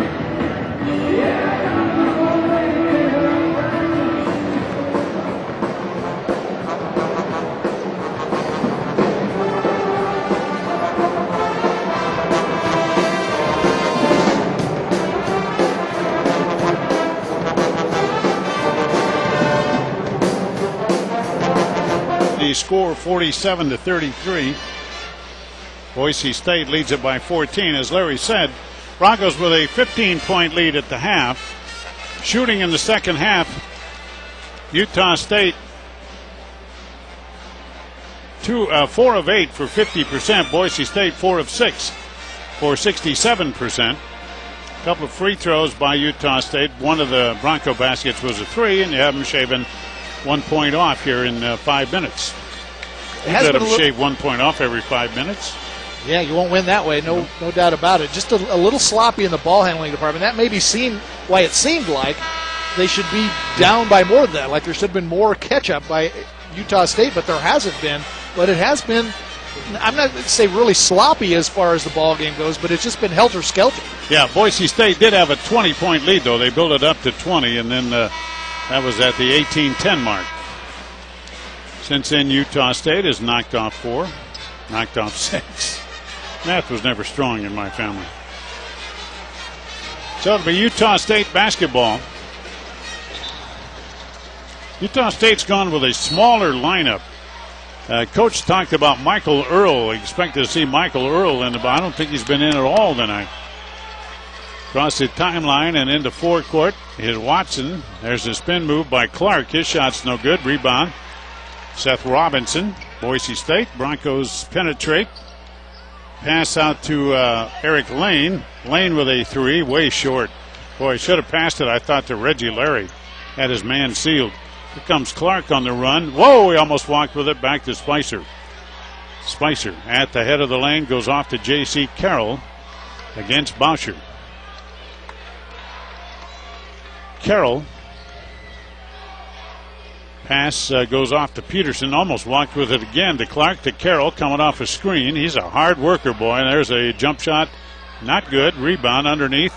The score 47-33. Boise State leads it by 14. As Larry said, Broncos with a 15-point lead at the half. Shooting in the second half, Utah State 4 of 8 for 50%. Boise State 4 of 6 for 67%. A couple of free throws by Utah State. One of the Bronco baskets was a 3, and you have them shaving 1 point off here in 5 minutes. You let them shave 1 point off every 5 minutes. Yeah, you won't win that way, no doubt about it. Just a little sloppy in the ball handling department. That maybe seemed why it seemed like they should be down by more than that. Like there should have been more catch-up by Utah State, but there hasn't been. But it has been, I'm not going to say really sloppy as far as the ball game goes, but it's just been helter-skelter. Yeah, Boise State did have a 20-point lead, though. They built it up to 20, and then that was at the 18-10 mark. Since then, Utah State has knocked off 4, knocked off 6. Math was never strong in my family. So it'll be Utah State basketball. Utah State's gone with a smaller lineup. Coach talked about Michael Earl. Expected to see Michael Earl in the, but I don't think he's been in at all tonight. Across the timeline and into forecourt is Watson. There's a spin move by Clark. His shot's no good. Rebound. Seth Robinson, Boise State. Broncos penetrate. Pass out to Eric Lane. Lane with a 3, way short. Boy, should have passed it, I thought, to Reggie Larry. Had his man sealed. Here comes Clark on the run. Whoa, he almost walked with it. Back to Spicer. Spicer at the head of the lane goes off to J.C. Carroll against Boucher. Carroll. Pass goes off to Peterson. Almost walked with it again to Clark, to Carroll, coming off a screen. He's a hard worker, boy. And there's a jump shot. Not good. Rebound underneath.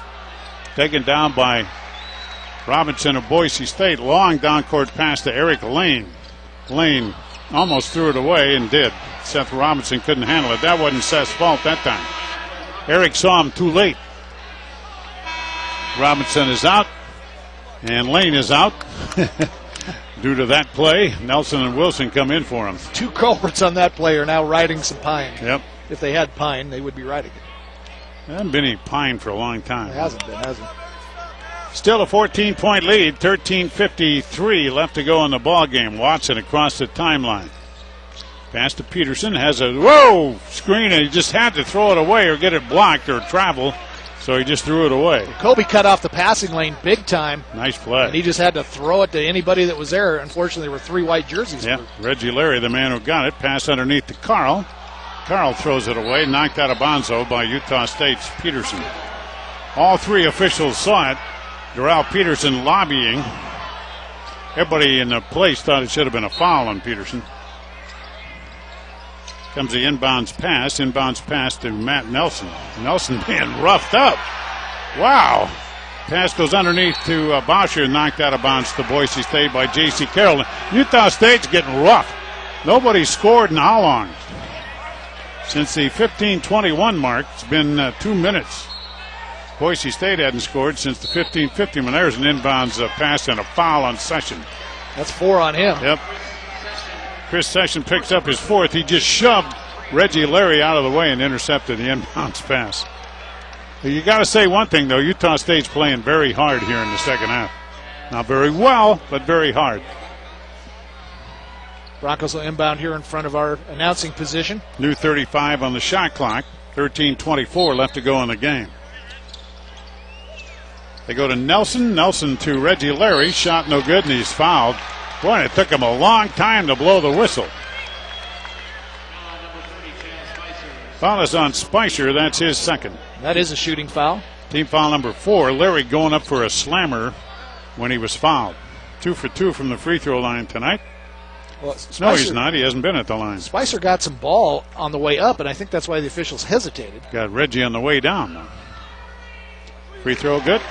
Taken down by Robinson of Boise State. Long down court pass to Eric Lane. Lane almost threw it away and did. Seth Robinson couldn't handle it. That wasn't Seth's fault that time. Eric saw him too late. Robinson is out. And Lane is out. Due to that play, Nelson and Wilson come in for him. 2 culprits on that play are now riding some pine. Yep. If they had pine, they would be riding it. There hasn't been any pine for a long time. It hasn't been, hasn't it? Still a 14-point lead. 13:53 left to go in the ball game. Watson across the timeline. Pass to Peterson. Has a screen, and he just had to throw it away or get it blocked or travel. So he just threw it away. Kobe cut off the passing lane big time. Nice play. And he just had to throw it to anybody that was there. Unfortunately, there were 3 white jerseys. Yeah, Reggie Larry, the man who got it. Pass underneath to Carl. Carl throws it away. Knocked out of bounds by Utah State's Peterson. All 3 officials saw it. Darrell Peterson lobbying. Everybody in the place thought it should have been a foul on Peterson. Comes the inbounds pass. Inbounds pass to Matt Nelson. Nelson being roughed up. Wow. Pass goes underneath to Boucher. Knocked out of bounds to Boise State by J.C. Carroll. Utah State's getting rough. Nobody scored in how long? Since the 15:21 mark, it's been 2 minutes. Boise State hadn't scored since the 15:50 when there's an inbounds pass and a foul on Session. That's 4 on him. Yep. Chris Session picks up his 4th. He just shoved Reggie Larry out of the way and intercepted the inbounds pass. You got to say one thing, though. Utah State's playing very hard here in the second half. Not very well, but very hard. Broncos will inbound here in front of our announcing position. New 35 on the shot clock. 13:24 left to go in the game. They go to Nelson. Nelson to Reggie Larry. Shot no good, and he's fouled. Boy, it took him a long time to blow the whistle. Foul is on Spicer. That's his 2nd. That is a shooting foul. Team foul number 4. Larry going up for a slammer when he was fouled. 2 for 2 from the free throw line tonight. Well, No, he's not. He hasn't been at the line. Spicer got some ball on the way up, and I think that's why the officials hesitated. Got Reggie on the way down now. Free throw good.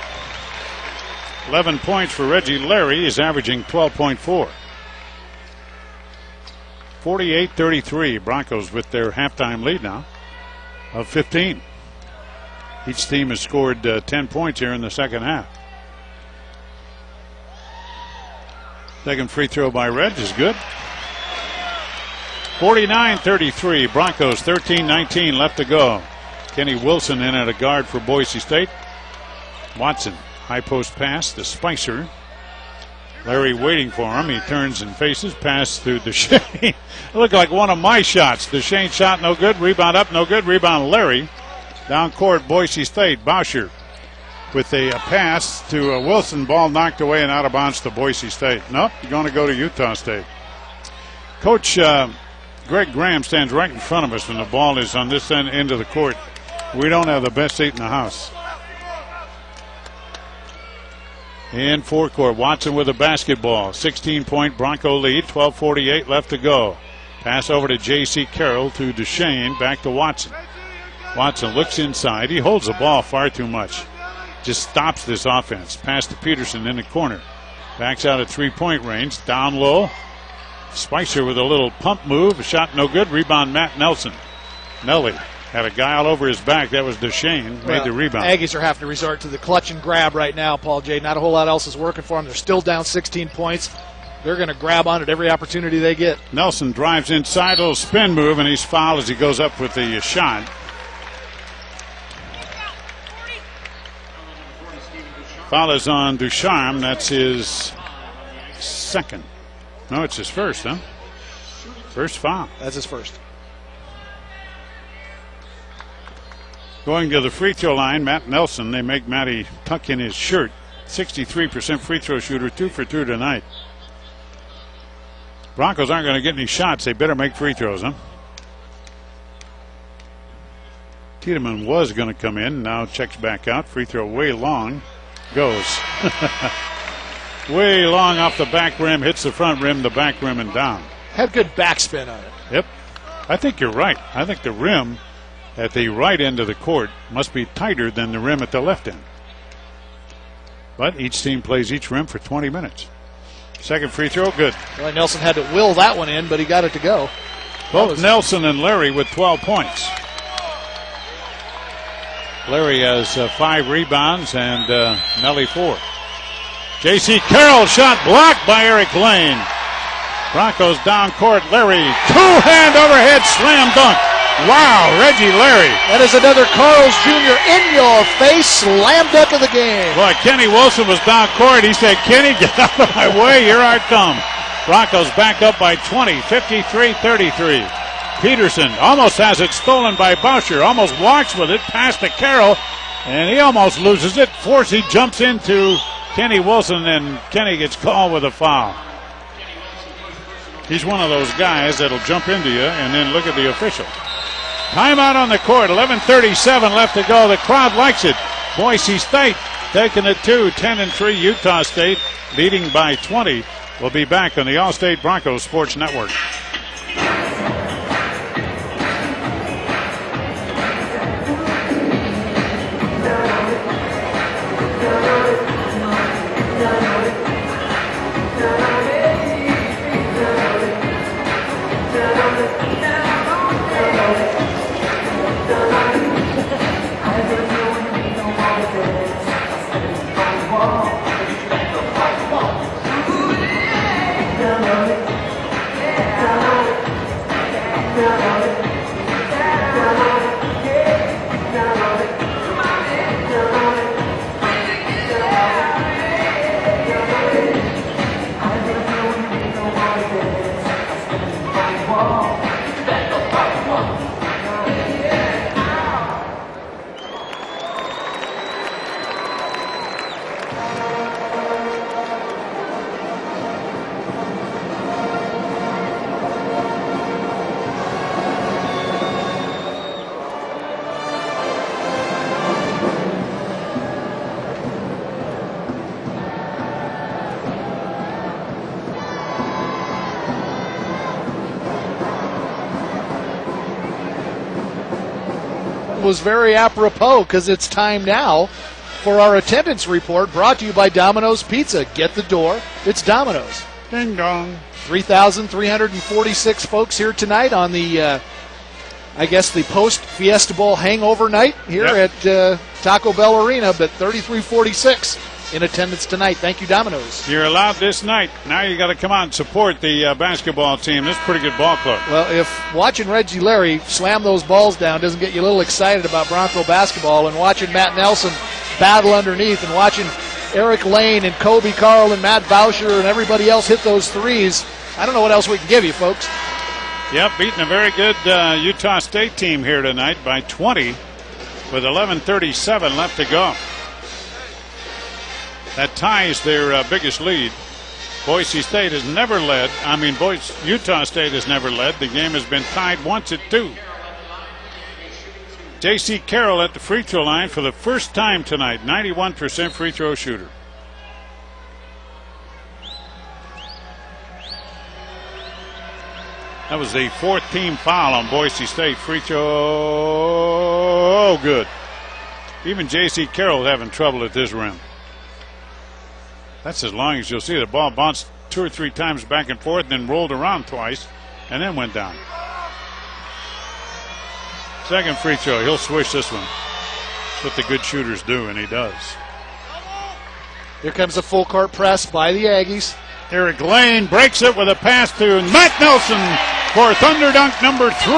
11 points for Reggie Larry. He's averaging 12.4. 48-33. Broncos with their halftime lead now of 15. Each team has scored 10 points here in the second half. Second free throw by Reg is good. 49-33. Broncos 13-19 left to go. Kenny Wilson in at a guard for Boise State. Watson. High post pass to Spicer. Larry waiting for him. He turns and faces. Pass to Deshane. It looked like one of my shots. Deshane shot no good. Rebound up no good. Rebound Larry. Down court Boise State. Boucher with a pass to Wilson. Ball knocked away and out of bounds to Boise State. Nope, you're going to go to Utah State. Coach Greg Graham stands right in front of us when the ball is on this end of the court. We don't have the best seat in the house. in forecourt. Watson with a basketball. 16-point Bronco lead. 12:48 left to go. Pass over to J.C. Carroll to Duchesne. Back to Watson. Watson looks inside. He holds the ball far too much. Just stops this offense. Pass to Peterson in the corner. Backs out at three-point range. Down low. Spicer with a little pump move. A shot no good. Rebound Matt Nelson. Nelly had a guy all over his back. That was Duchesne. Made the rebound. Aggies are having to resort to the clutch and grab right now, Paul J. Not a whole lot else is working for them. They're still down 16 points. They're going to grab on it every opportunity they get. Nelson drives inside. A little spin move, and he's fouled as he goes up with the shot. Foul is on Ducharme. That's his second. No, it's his first, huh? First foul. That's his first. Going to the free throw line, Matt Nelson. They make Matty tuck in his shirt. 63% free throw shooter, 2 for 2 tonight. Broncos aren't going to get any shots. They better make free throws, huh? Tiedemann was going to come in. Now checks back out. Free throw way long. Goes. Way long off the back rim. Hits the front rim, the back rim, and down. Had good backspin on it. Yep. I think you're right. I think the rim at the right end of the court must be tighter than the rim at the left end. But each team plays each rim for 20 minutes. Second free throw, good. Well, Nelson had to will that one in, but he got it to go. Both Nelson and Larry with 12 points. Larry has 5 rebounds and Nelly 4. J.C. Carroll shot blocked by Eric Lane. Broncos down court. Larry, two-hand overhead slam dunk. Wow, Reggie Larry. That is another Carl's Jr. in your face slam dunk of the game. Boy, Kenny Wilson was down court. He said, Kenny, get out of my way. Here I come. Broncos back up by 20, 53-33. Peterson almost has it stolen by Boucher. Almost walks with it past to Carroll, and he almost loses it. Forsey jumps into Kenny Wilson, and Kenny gets called with a foul. He's one of those guys that'll jump into you and then look at the official. Timeout on the court. 11:37 left to go. The crowd likes it. Boise State taking it to 10-3. Utah State leading by 20. We'll be back on the All-State Broncos Sports Network. Was very apropos because it's time now for our attendance report brought to you by Domino's Pizza. Get the door. It's Domino's. Ding dong. 3,346 folks here tonight on the, I guess, the post-Fiesta Bowl hangover night here at Taco Bell Arena, but 3,346 in attendance tonight. Thank you, Domino's. You're allowed this night. Now you got to come out and support the basketball team. This is a pretty good ball club. Well, if watching Reggie Larry slam those balls down doesn't get you a little excited about Bronco basketball, and watching Matt Nelson battle underneath, and watching Eric Lane and Kobe Carl and Matt Boucher and everybody else hit those threes, I don't know what else we can give you, folks. Yep, beating a very good Utah State team here tonight by 20 with 11:37 left to go. That ties their biggest lead. Boise State has never led. Utah State has never led. The game has been tied once at 2. J.C. Carroll at the free throw line for the first time tonight. 91% free throw shooter. That was the 4th team foul on Boise State. Free throw. Oh, good. Even J.C. Carroll having trouble at this rim. That's as long as you'll see. The ball bounced 2 or 3 times back and forth, then rolled around twice, and then went down. Second free throw. He'll swish this one. That's what the good shooters do, and he does. Here comes the full court press by the Aggies. Eric Lane breaks it with a pass to Matt Nelson for Thunder Dunk number 3.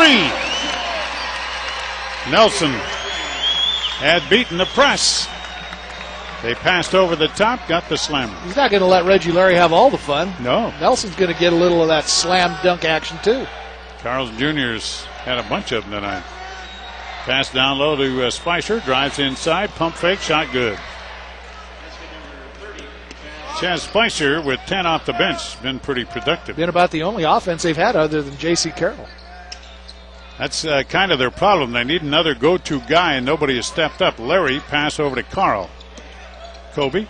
Nelson had beaten the press. They passed over the top, got the slammer. He's not going to let Reggie Larry have all the fun. No. Nelson's going to get a little of that slam dunk action, too. Carl's Jr.'s had a bunch of them tonight. Pass down low to Spicer, drives inside, pump fake, shot good. Chaz Spicer with 10 off the bench, been pretty productive. Been about the only offense they've had other than J.C. Carroll. That's kind of their problem. They need another go-to guy, and nobody has stepped up. Larry, pass over to Carl. Kobe,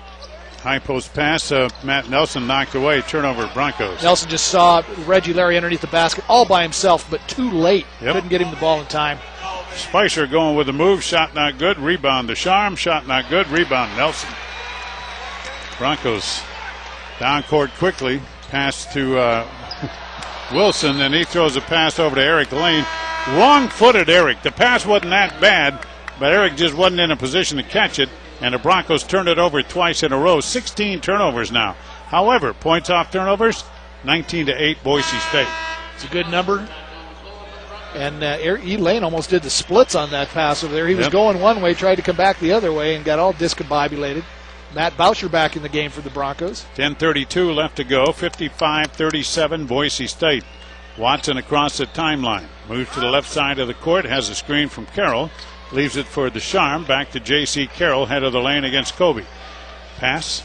high post pass. Matt Nelson knocked away. Turnover, Broncos. Nelson just saw Reggie Larry underneath the basket all by himself, but too late. Yep. Couldn't get him the ball in time. Spicer going with the move. Shot not good. Rebound to Charm. Shot not good. Rebound Nelson. Broncos down court quickly. Pass to Wilson, and he throws a pass over to Eric Lane. Wrong-footed Eric. The pass wasn't that bad, but Eric just wasn't in a position to catch it, and the Broncos turned it over twice in a row. 16 turnovers now. However, points off turnovers, 19-8 Boise State. It's a good number. And E. Lane almost did the splits on that pass over there. He was going one way, tried to come back the other way, and got all discombobulated. Matt Boucher back in the game for the Broncos. 10:32 left to go. 55-37 Boise State. Watson across the timeline. Moves to the left side of the court. Has a screen from Carroll. Leaves it for Deschamps. Back to J.C. Carroll. Head of the lane against Kobe. Pass.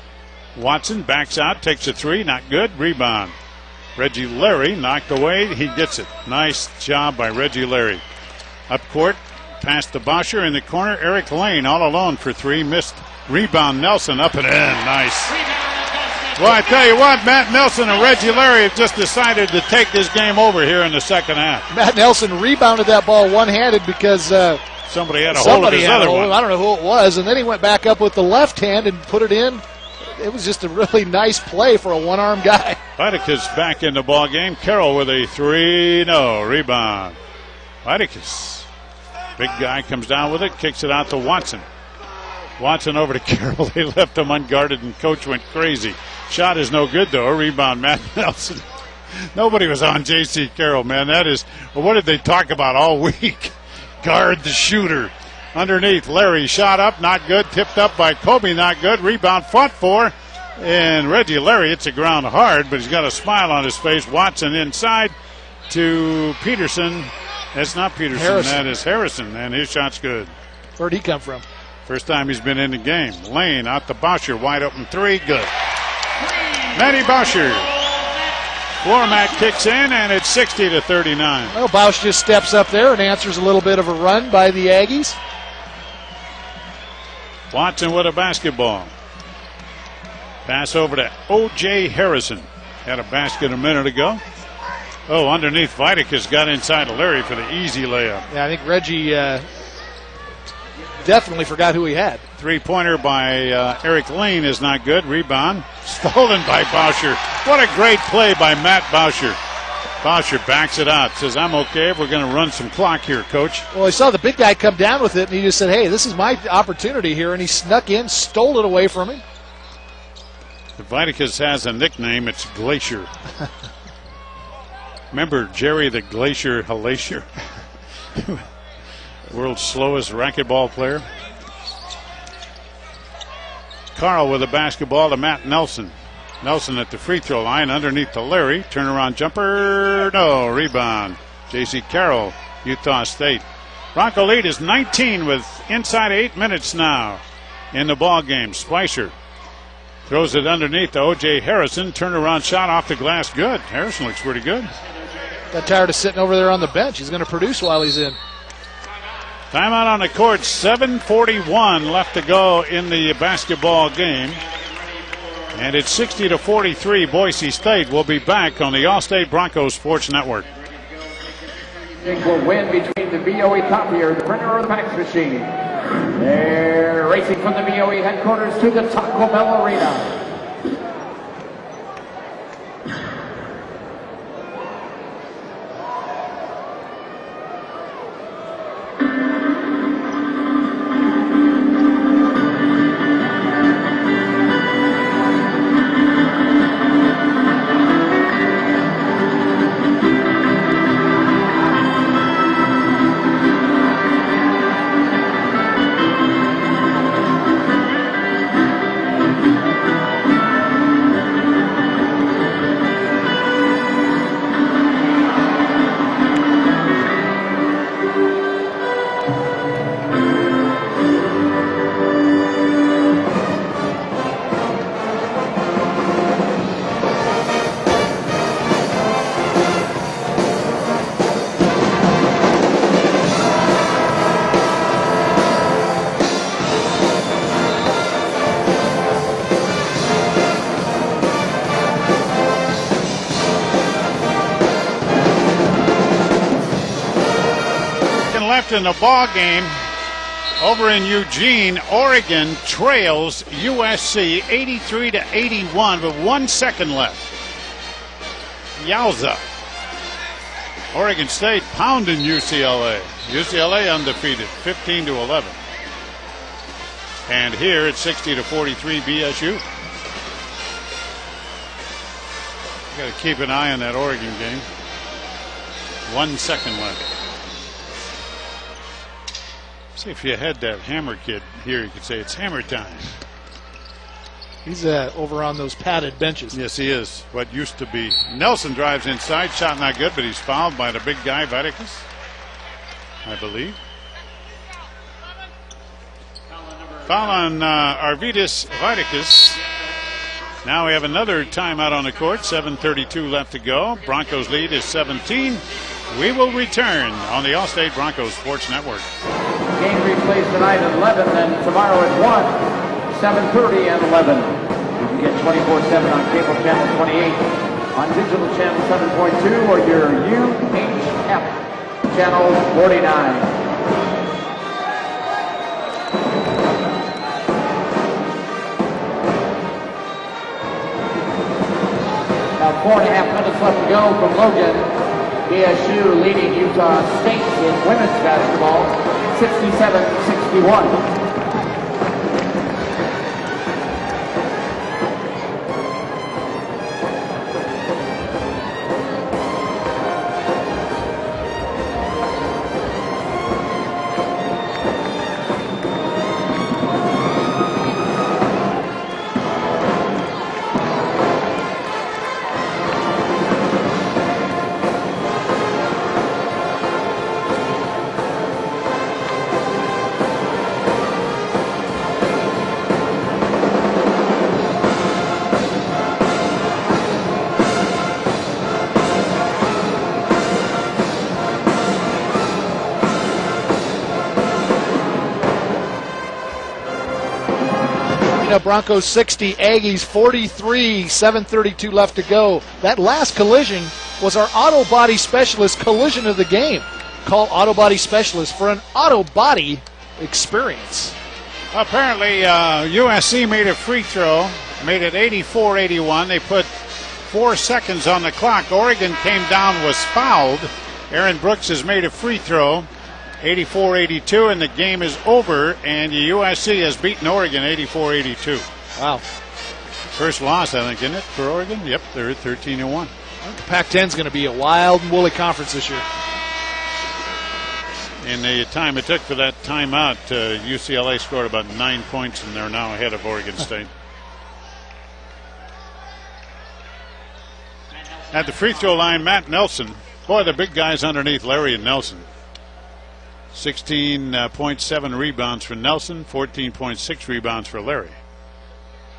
Watson backs out. Takes a three. Not good. Rebound. Reggie Larry knocked away. He gets it. Nice job by Reggie Larry. Up court. Pass to Boucher in the corner. Eric Lane all alone for three. Missed. Rebound Nelson up and in. Nice. Well, I tell you what, Matt Nelson and Reggie Larry have just decided to take this game over here in the second half. Matt Nelson rebounded that ball one-handed because somebody had a hold of his other one. I don't know who it was, and then he went back up with the left hand and put it in. It was just a really nice play for a one-arm guy. Viticus back in the ball game. Carroll with a 3-0 rebound. Viticus, big guy, comes down with it, kicks it out to Watson. Watson over to Carroll. They left him unguarded, and coach went crazy. Shot is no good, though. Rebound, Matt Nelson. Nobody was on J.C. Carroll, man. That is, well, what did they talk about all week? Guard the shooter. Underneath, Larry shot up, not good. Tipped up by Kobe, not good. Rebound fought for. And Reggie Larry hits the ground hard, but he's got a smile on his face. Watson inside to Peterson. That's not Peterson. Harrison. That is Harrison, and his shot's good. Where'd he come from? First time he's been in the game. Lane out to Boucher. Wide open three. Good. Matty Boucher. Floor mat kicks in, and it's 60-39. Well, Boucher just steps up there and answers a little bit of a run by the Aggies. Watson with a basketball. Pass over to O.J. Harrison. Had a basket a minute ago. Oh, underneath Viticus got inside of Larry for the easy layup. Yeah, I think Reggie definitely forgot who he had. Three-pointer by Eric Lane is not good. Rebound stolen by Boucher. What a great play by Matt Boucher. Boucher backs it out. Says, I'm okay. We're going to run some clock here, Coach. Well, he saw the big guy come down with it, and he just said, hey, this is my opportunity here. And he snuck in, stole it away from him. The Viticus has a nickname. It's Glacier. Remember Jerry the Glacier Halatier? World's slowest racquetball player. Carl with a basketball to Matt Nelson. Nelson at the free throw line underneath to Larry. Turnaround jumper. No. Rebound. J.C. Carroll, Utah State. Bronco lead is 19 with inside 8 minutes now in the ball game. Spicer throws it underneath to O.J. Harrison. Turnaround shot off the glass. Good. Harrison looks pretty good. Got tired of sitting over there on the bench. He's going to produce while he's in. Timeout on the court. 7:41 left to go in the basketball game. And it's 60-43 Boise State. We'll be back on the All-State Broncos Sports Network. Will win between the VOE copier, the printer, or the fax machine. They're racing from the VOE headquarters to the Taco Bell Arena. In the ball game over in Eugene, Oregon trails USC 83-81 with 1 second left. Yowza. Oregon State pounding UCLA. UCLA undefeated 15-11. And here it's 60-43 BSU. Got to keep an eye on that Oregon game. 1 second left. See, if you had that Hammer kid here, you could say it's hammer time. He's over on those padded benches. Yes, he is. What used to be. Nelson drives inside. Shot not good, but he's fouled by the big guy, Viticus, I believe. Foul on Arvydas Viticus. Now we have another timeout on the court. 7:32 left to go. Broncos lead is 17. We will return on the Allstate Broncos Sports Network. Game replays tonight at 11, and tomorrow at 1, 7:30 and 11. You can get 24/7 on cable channel 28, on digital channel 7.2, or your UHF channel 49. About 4.5 minutes left to go from Logan. BSU leading Utah State in women's basketball, 67-61. Broncos 60, Aggies 43, 7:32 left to go. That last collision was our auto body specialist collision of the game. Call Auto Body Specialist for an auto body experience. Apparently, USC made a free throw, made it 84-81. They put 4 seconds on the clock. Oregon came down, was fouled. Aaron Brooks has made a free throw. 84-82, and the game is over, and USC has beaten Oregon 84-82. Wow. First loss, I think, isn't it, for Oregon? Yep, they're at 13-1. The Pac-10 is going to be a wild and woolly conference this year. In the time it took for that timeout, UCLA scored about 9 points, and they're now ahead of Oregon State. At the free throw line, Matt Nelson. Boy, the big guys underneath Larry and Nelson. 16.7 rebounds for Nelson, 14.6 rebounds for Larry.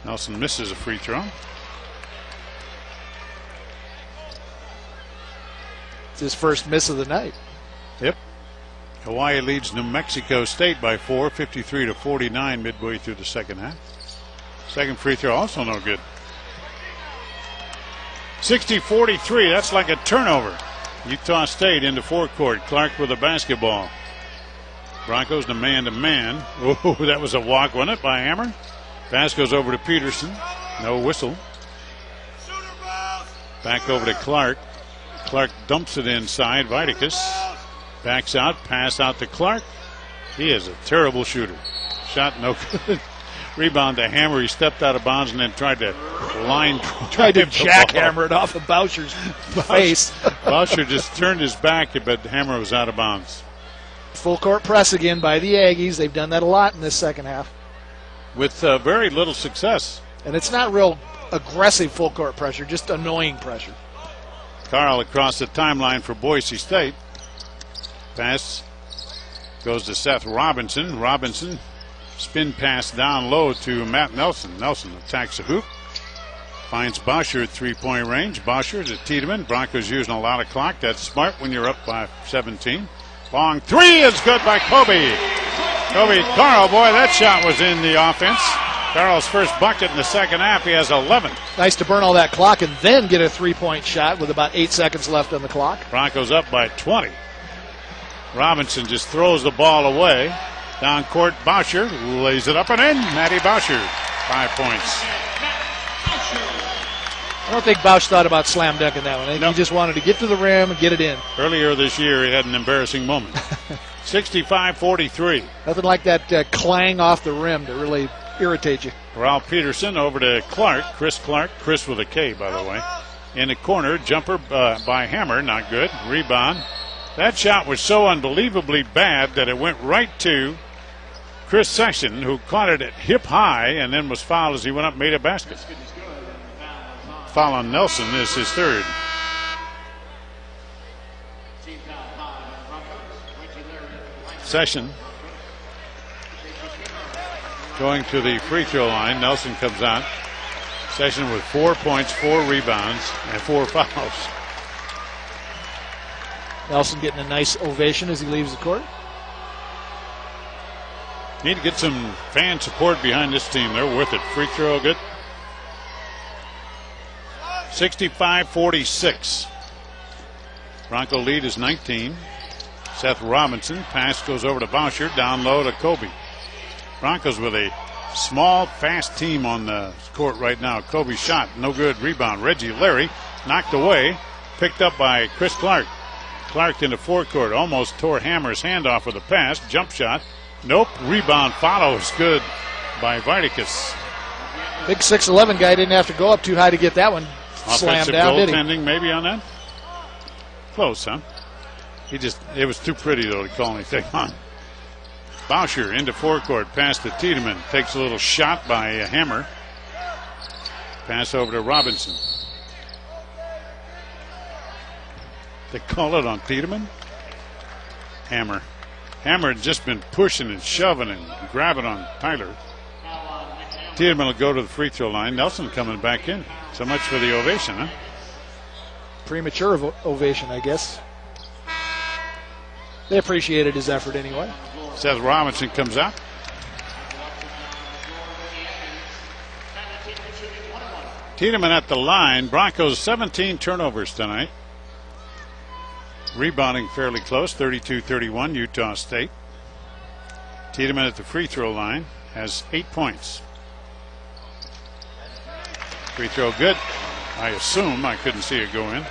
Nelson misses a free throw. It's his first miss of the night. Yep. Hawaii leads New Mexico State by 4, 53-49 midway through the second half. Second free throw also no good. 60-43, that's like a turnover. Utah State into forecourt. Clark with the basketball. Broncos to man-to-man. Oh, that was a walk, wasn't it, by Hammer? Pass goes over to Peterson. No whistle. Back over to Clark. Clark dumps it inside. Viticus backs out. Pass out to Clark. He is a terrible shooter. Shot no good. Rebound to Hammer. He stepped out of bounds and then tried to jackhammer it off of Boucher's face. Boucher just turned his back, but Hammer was out of bounds. Full court press again by the Aggies. They've done that a lot in this second half. With very little success. And it's not real aggressive full court pressure, just annoying pressure. Carl across the timeline for Boise State. Pass goes to Seth Robinson. Robinson spin pass down low to Matt Nelson. Nelson attacks the hoop. Finds Boucher at three-point range. Boucher to Tiedemann. Broncos using a lot of clock. That's smart when you're up by 17. Long three is good by Kobe. Kobe Carl, boy, that shot was in the offense. Carl's first bucket in the second half. He has 11. Nice to burn all that clock and then get a three-point shot with about 8 seconds left on the clock. Broncos up by 20. Robinson just throws the ball away. Down court, Boucher lays it up and in. Matty Boucher, 5 points. I don't think Boucher thought about slam dunking that one. I think he just wanted to get to the rim and get it in. Earlier this year, he had an embarrassing moment. 65-43. Nothing like that clang off the rim to really irritate you. Ralph Peterson over to Clark. Chris Clark. Chris with a K, by the way. In the corner, jumper by Hammer. Not good. Rebound. That shot was so unbelievably bad that it went right to Chris Session, who caught it at hip high and then was fouled as he went up and made a basket. Foul on Nelson is his third. Session going to the free throw line. Nelson comes out. Session with 4 points, 4 rebounds, and 4 fouls. Nelson getting a nice ovation as he leaves the court. Need to get some fan support behind this team. They're worth it. Free throw good. 65-46. Bronco lead is 19. Seth Robinson. Pass goes over to Boucher. Down low to Kobe. Broncos with a small, fast team on the court right now. Kobe shot. No good. Rebound. Reggie Larry knocked away. Picked up by Chris Clark. Clark into forecourt. Almost tore Hammer's hand off with a pass. Jump shot. Nope. Rebound follows. Good by Viticus. Big 6'11" guy didn't have to go up too high to get that one slammed down, did he? Goaltending maybe on that? Close, huh? It was too pretty, though, to call anything on. Boucher into forecourt. Pass to Tiedemann. Takes a little shot by Hammer. Pass over to Robinson. They call it on Tiedemann. Hammer had just been pushing and shoving and grabbing on Tyler. Tiedemann will go to the free throw line. Nelson coming back in. So much for the ovation, huh? Premature ovation, I guess. They appreciated his effort anyway. Seth Robinson comes out. Tiedemann at the line. Broncos 17 turnovers tonight. Rebounding fairly close, 32-31, Utah State. Tiedemann at the free throw line has 8 points. Free throw good. I assume. I couldn't see it go in.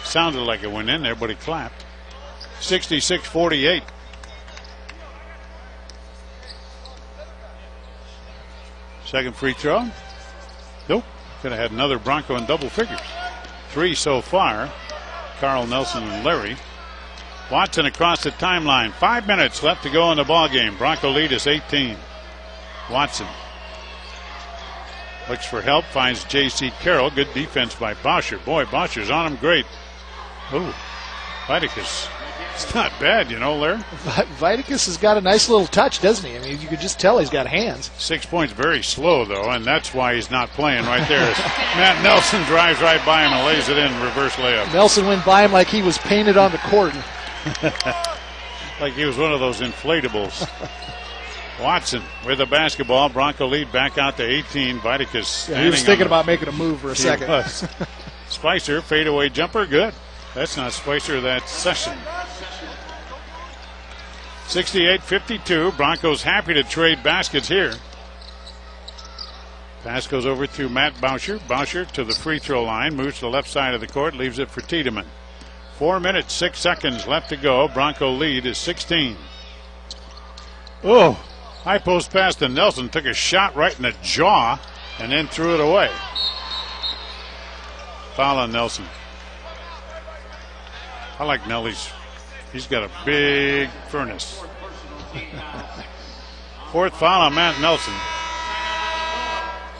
Sounded like it went in there, but he clapped. 66-48. Second free throw. Nope. Could have had another Bronco in double figures. 3 so far. Carl, Nelson, and Larry. Watson across the timeline. 5 minutes left to go in the ball game. Bronco lead is 18. Watson looks for help. Finds J.C. Carroll. Good defense by Boucher. Boy, Boucher's on him great. Ooh, Viticus. It's not bad, you know, Larry. Viticus has got a nice little touch, doesn't he? I mean, you could just tell he's got hands. 6 points, very slow, though, and that's why he's not playing right there. Matt Nelson drives right by him and lays it in, reverse layup. Nelson went by him like he was painted on the court. Like he was one of those inflatables. Watson with the basketball. Bronco lead back out to 18. Viticus. Yeah, he was thinking about making a move for a second. Spicer, fadeaway jumper, good. That's not Spicer, that's Session. 68-52. Broncos happy to trade baskets here. Pass goes over to Matt Boucher. Boucher to the free throw line. Moves to the left side of the court. Leaves it for Tiedemann. 4 minutes, 6 seconds left to go. Bronco lead is 16. Oh, high post pass to Nelson. Took a shot right in the jaw and then threw it away. Foul on Nelson. I like Nelly's. He's got a big furnace. Fourth foul on Matt Nelson.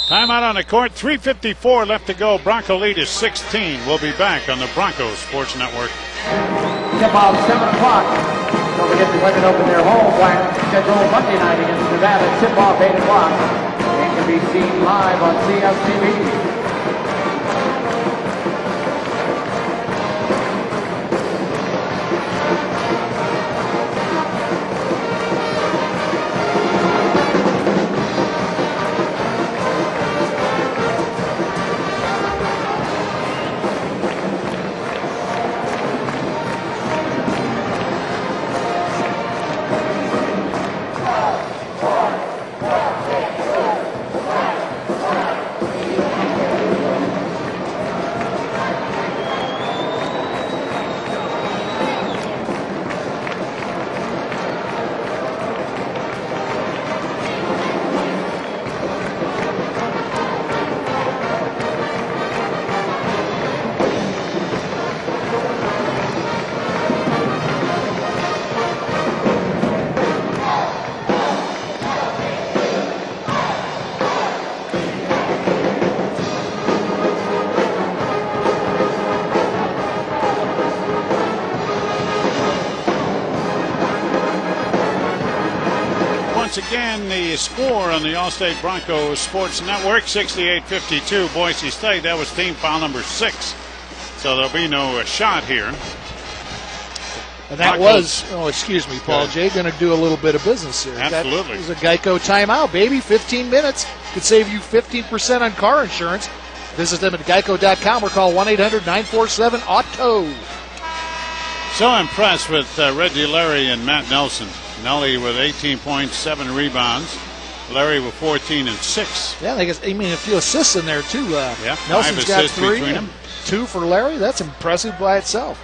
Timeout on the court. 3:54 left to go. Bronco lead is 16. We'll be back on the Broncos Sports Network. Tip-off 7 o'clock. Don't forget the women open their home schedule Monday night against Nevada. Tip-off 8 o'clock. It can be seen live on CSTV. Again, the score on the Allstate Broncos Sports Network, 68-52, Boise State. That was team foul number 6. So there'll be no shot here. And that was, excuse me, Paul J, going to do a little bit of business here. Absolutely. That was a Geico timeout, baby. 15 minutes could save you 15% on car insurance. Visit them at geico.com or call 1-800-947-AUTO. So impressed with Reggie Larry and Matt Nelson. Nelly with 18 points, 7 rebounds. Larry with 14 and 6. Yeah, a few assists in there, too. Yeah, Nelson's got 3 between them. 2 for Larry. That's impressive by itself.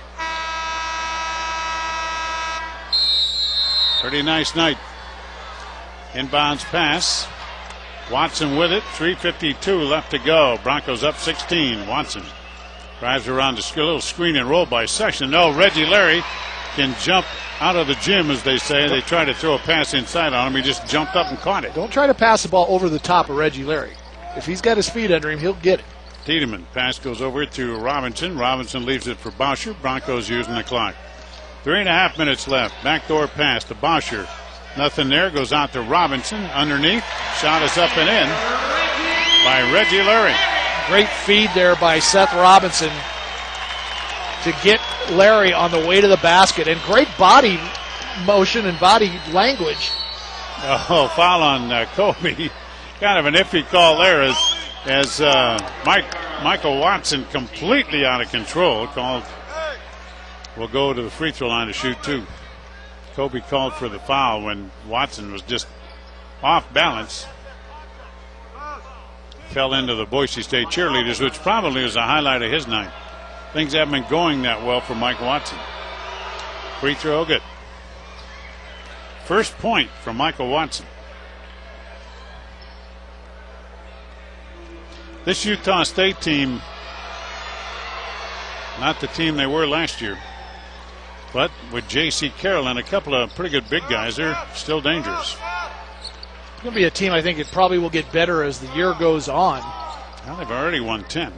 Pretty nice night. Inbounds pass. Watson with it. 3:52 left to go. Broncos up 16. Watson drives around a little screen and roll by Session. No, Reggie Larry can jump out of the gym, as they say. They try to throw a pass inside on him. He just jumped up and caught it. Don't try to pass the ball over the top of Reggie Larry. If he's got his feet under him, he'll get it. Tiedemann. Pass goes over to Robinson. Robinson leaves it for Boucher. Broncos using the clock. 3.5 minutes left. Backdoor pass to Boucher. Nothing there. Goes out to Robinson. Underneath. Shot is up and in by Reggie Larry. Great feed there by Seth Robinson to get Larry on the way to the basket. And great body motion and body language. Oh, foul on Kobe. Kind of an iffy call there as Michael Watson completely out of control. Called. Will go to the free throw line to shoot 2. Kobe called for the foul when Watson was just off balance. Fell into the Boise State cheerleaders, which probably was a highlight of his night. Things haven't been going that well for Mike Watson. Free throw good. First point from Michael Watson. This Utah State team, not the team they were last year, but with J.C. Carroll and a couple of pretty good big guys, they're still dangerous. It's going to be a team I think it probably will get better as the year goes on. Well, they've already won 10.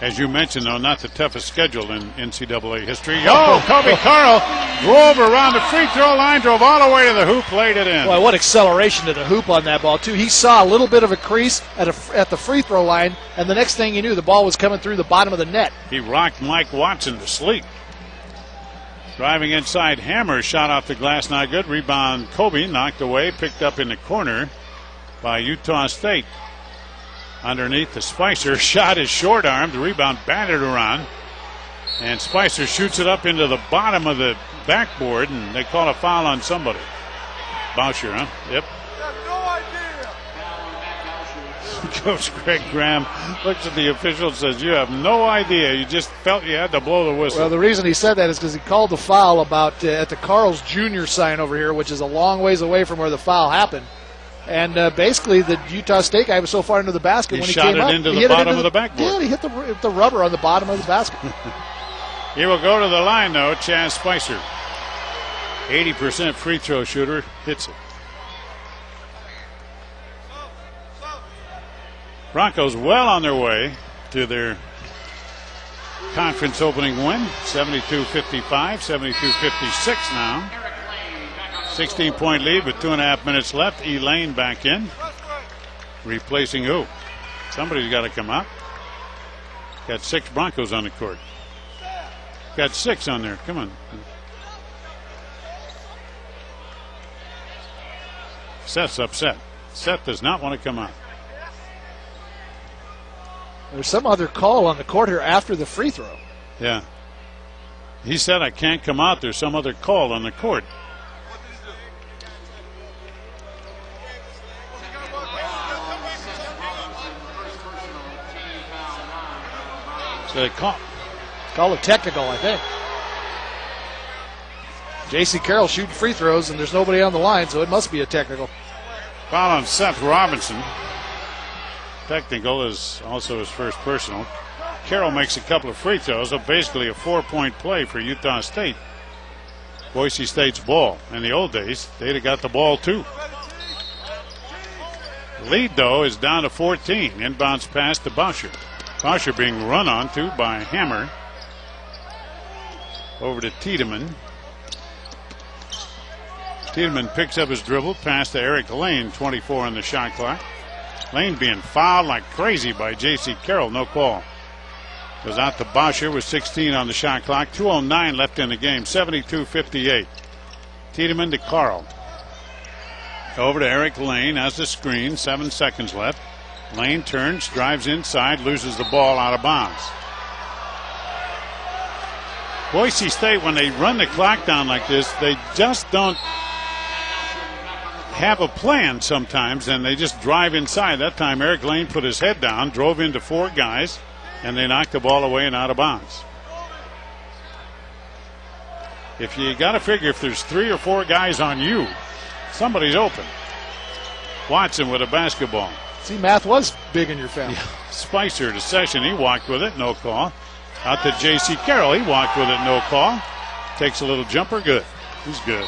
As you mentioned, though, not the toughest schedule in NCAA history. Oh, Kobe Carl drove around the free throw line, drove all the way to the hoop, laid it in. Boy, what acceleration to the hoop on that ball, too. He saw a little bit of a crease at the free throw line, and the next thing you knew, the ball was coming through the bottom of the net. He rocked Mike Watson to sleep. Driving inside, Hammer shot off the glass, not good. Rebound, Kobe knocked away, picked up in the corner by Utah State. Underneath the Spicer, shot is short armed. The rebound batted around. And Spicer shoots it up into the bottom of the backboard, and they call a foul on somebody. Boucher, huh? Yep. Coach Greg Graham looks at the official and says, you have no idea. You just felt you had to blow the whistle. Well, the reason he said that is because he called the foul about at the Carl's Jr. sign over here, which is a long ways away from where the foul happened. And basically, the Utah State guy was so far into the basket when he came up. He shot it into the bottom of the backboard. Yeah, he hit the rubber on the bottom of the basket. He will go to the line, though, Chaz Spicer. 80% free throw shooter, hits it. Broncos well on their way to their conference opening win. 72-55, 72-56 now. 16-point lead with 2.5 minutes left. Elaine back in. Replacing who? Somebody's got to come out. Got 6 Broncos on the court. Got 6 on there. Come on. Seth's upset. Seth does not want to come out. There's some other call on the court here after the free throw. Yeah. He said, I can't come out. There's some other call on the court. So they call it technical, I think. J.C. Carroll shooting free throws, and there's nobody on the line, so it must be a technical. Foul on Seth Robinson. Technical is also his first personal. Carroll makes a couple of free throws, so basically a 4-point play for Utah State. Boise State's ball. In the old days, they'd have got the ball too. Lead, though, is down to 14. Inbounds pass to Boucher. Boucher being run on to by Hammer. Over to Tiedemann. Tiedemann picks up his dribble, pass to Eric Lane, 24 on the shot clock. Lane being fouled like crazy by J.C. Carroll, no call. Goes out to Boucher with 16 on the shot clock. 2:09 left in the game, 72-58. Tiedemann to Carl. Over to Eric Lane as the screen, 7 seconds left. Lane turns, drives inside, loses the ball out of bounds. Boise State, when they run the clock down like this, they just don't have a plan sometimes, and they just drive inside. That time Eric Lane put his head down, drove into 4 guys, and they knocked the ball away and out of bounds. If you got to figure if there's 3 or 4 guys on you, somebody's open. Watson with a basketball. See, math was big in your family. Yeah. Spicer to Session, he walked with it, no call. Out to J.C. Carroll, he walked with it, no call. Takes a little jumper, good. He's good.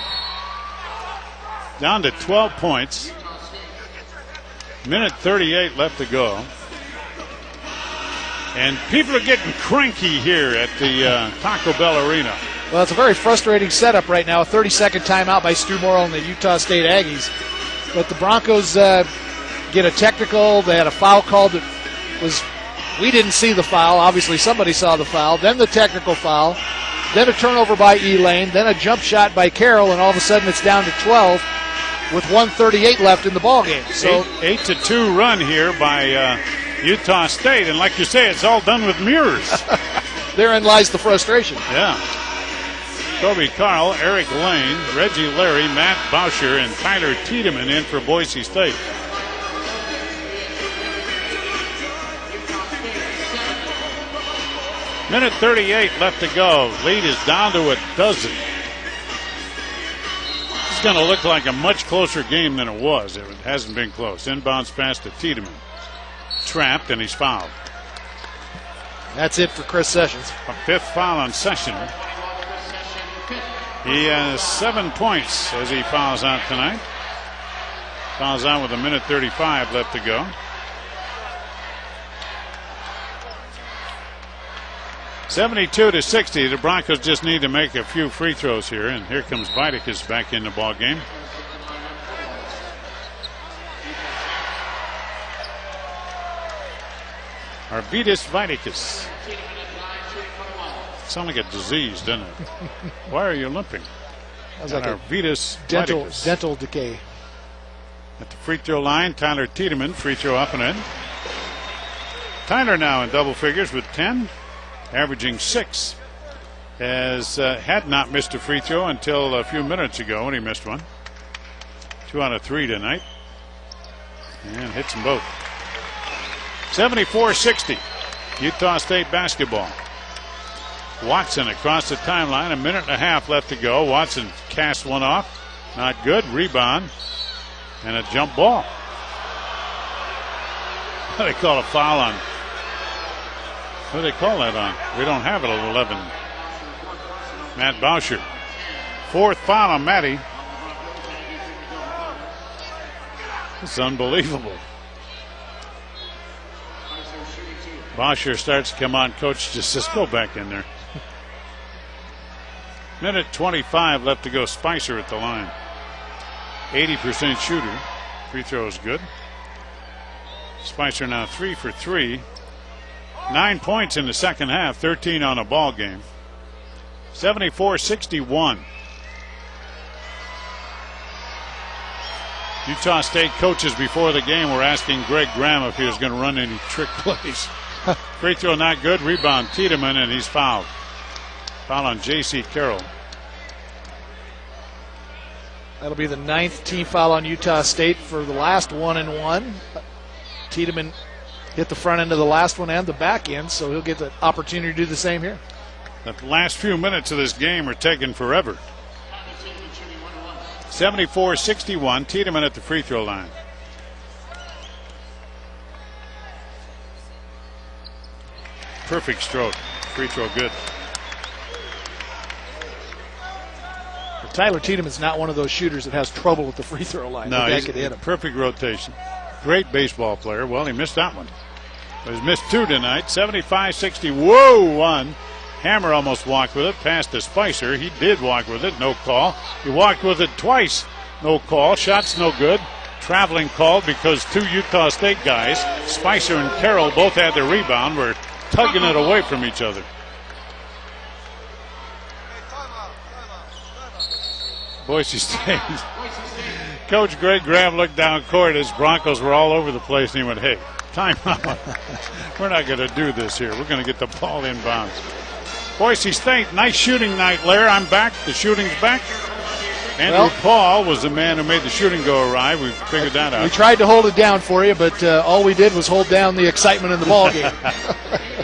Down to 12 points. Minute 38 left to go. And people are getting cranky here at the Taco Bell Arena. Well, it's a very frustrating setup right now. A 30-second timeout by Stu Morrill and the Utah State Aggies. But the Broncos get a technical. They had a foul called that was, we didn't see the foul. Obviously, somebody saw the foul. Then the technical foul. Then a turnover by Elaine. Then a jump shot by Carroll. And all of a sudden it's down to 12 with 1:38 left in the ballgame. So 8-2 run here by Utah State. And like you say, it's all done with mirrors. Therein lies the frustration. Yeah. Toby Carl, Eric Lane, Reggie Larry, Matt Boucher, and Tyler Tiedemann in for Boise State. Minute 38 left to go. Lead is down to a dozen. It's going to look like a much closer game than it was. It hasn't been close. Inbounds pass to Tiedemann. Trapped, and he's fouled. That's it for Chris Sessions. A 5th foul on Session. He has 7 points as he fouls out tonight. Fouls out with a minute 35 left to go. (72-60). The Broncos just need to make a few free throws here, and here comes Viticus back in the ball game. Arvidas Viticus. Sound like a disease, doesn't it? Why are you limping? Sounds like Arvidas a dental decay. At the free throw line, Tyler Tiedemann, free throw up and in. Tyler now in double figures with 10, averaging 6 had not missed a free throw until a few minutes ago when he missed one. 2 out of 3 tonight. And hits them both. 74-60. Utah State basketball. Watson across the timeline. 1.5 minutes left to go. Watson casts one off. Not good. Rebound. And a jump ball. They call a foul on. What do they call that on? We don't have it at 11. Matt Boucher. 4th foul on Matty. It's unbelievable. Boucher starts to come on. Coach just says, go back in there. 1:25 left to go. Spicer at the line. 80% shooter. Free throw is good. Spicer now 3 for 3. 9 points in the second half. 13 on a ball game. 74-61. Utah State coaches before the game were asking Greg Graham if he was going to run any trick plays. Free throw not good. Rebound Tiedemann, and he's fouled. Foul on J.C. Carroll. That'll be the 9th team foul on Utah State for the last 1-and-1. Tiedemann hit the front end of the last one and the back end, so he'll get the opportunity to do the same here. The last few minutes of this game are taking forever. 74-61. Tiedemann at the free throw line. Perfect stroke. Free throw good. Tyler Tiedemann's not one of those shooters that has trouble with the free throw line. No, that he's could hit him. Perfect rotation. Great baseball player. Well, he missed that one. But he's missed 2 tonight. 75-60. Whoa, 1. Hammer almost walked with it. Passed to Spicer. He did walk with it. No call. He walked with it twice. No call. Shots no good. Traveling called because 2 Utah State guys, Spicer and Carroll, both had their rebound, were tugging it away from each other. Boise State. Coach Greg Graham looked down court as Broncos were all over the place, and he went, hey, timeout. We're not going to do this here. We're going to get the ball inbounds. Boise State, nice shooting night, Lair. I'm back. The shooting's back. Andrew Paul was the man who made the shooting go awry. We figured that out. We tried to hold it down for you, but all we did was hold down the excitement in the ball game.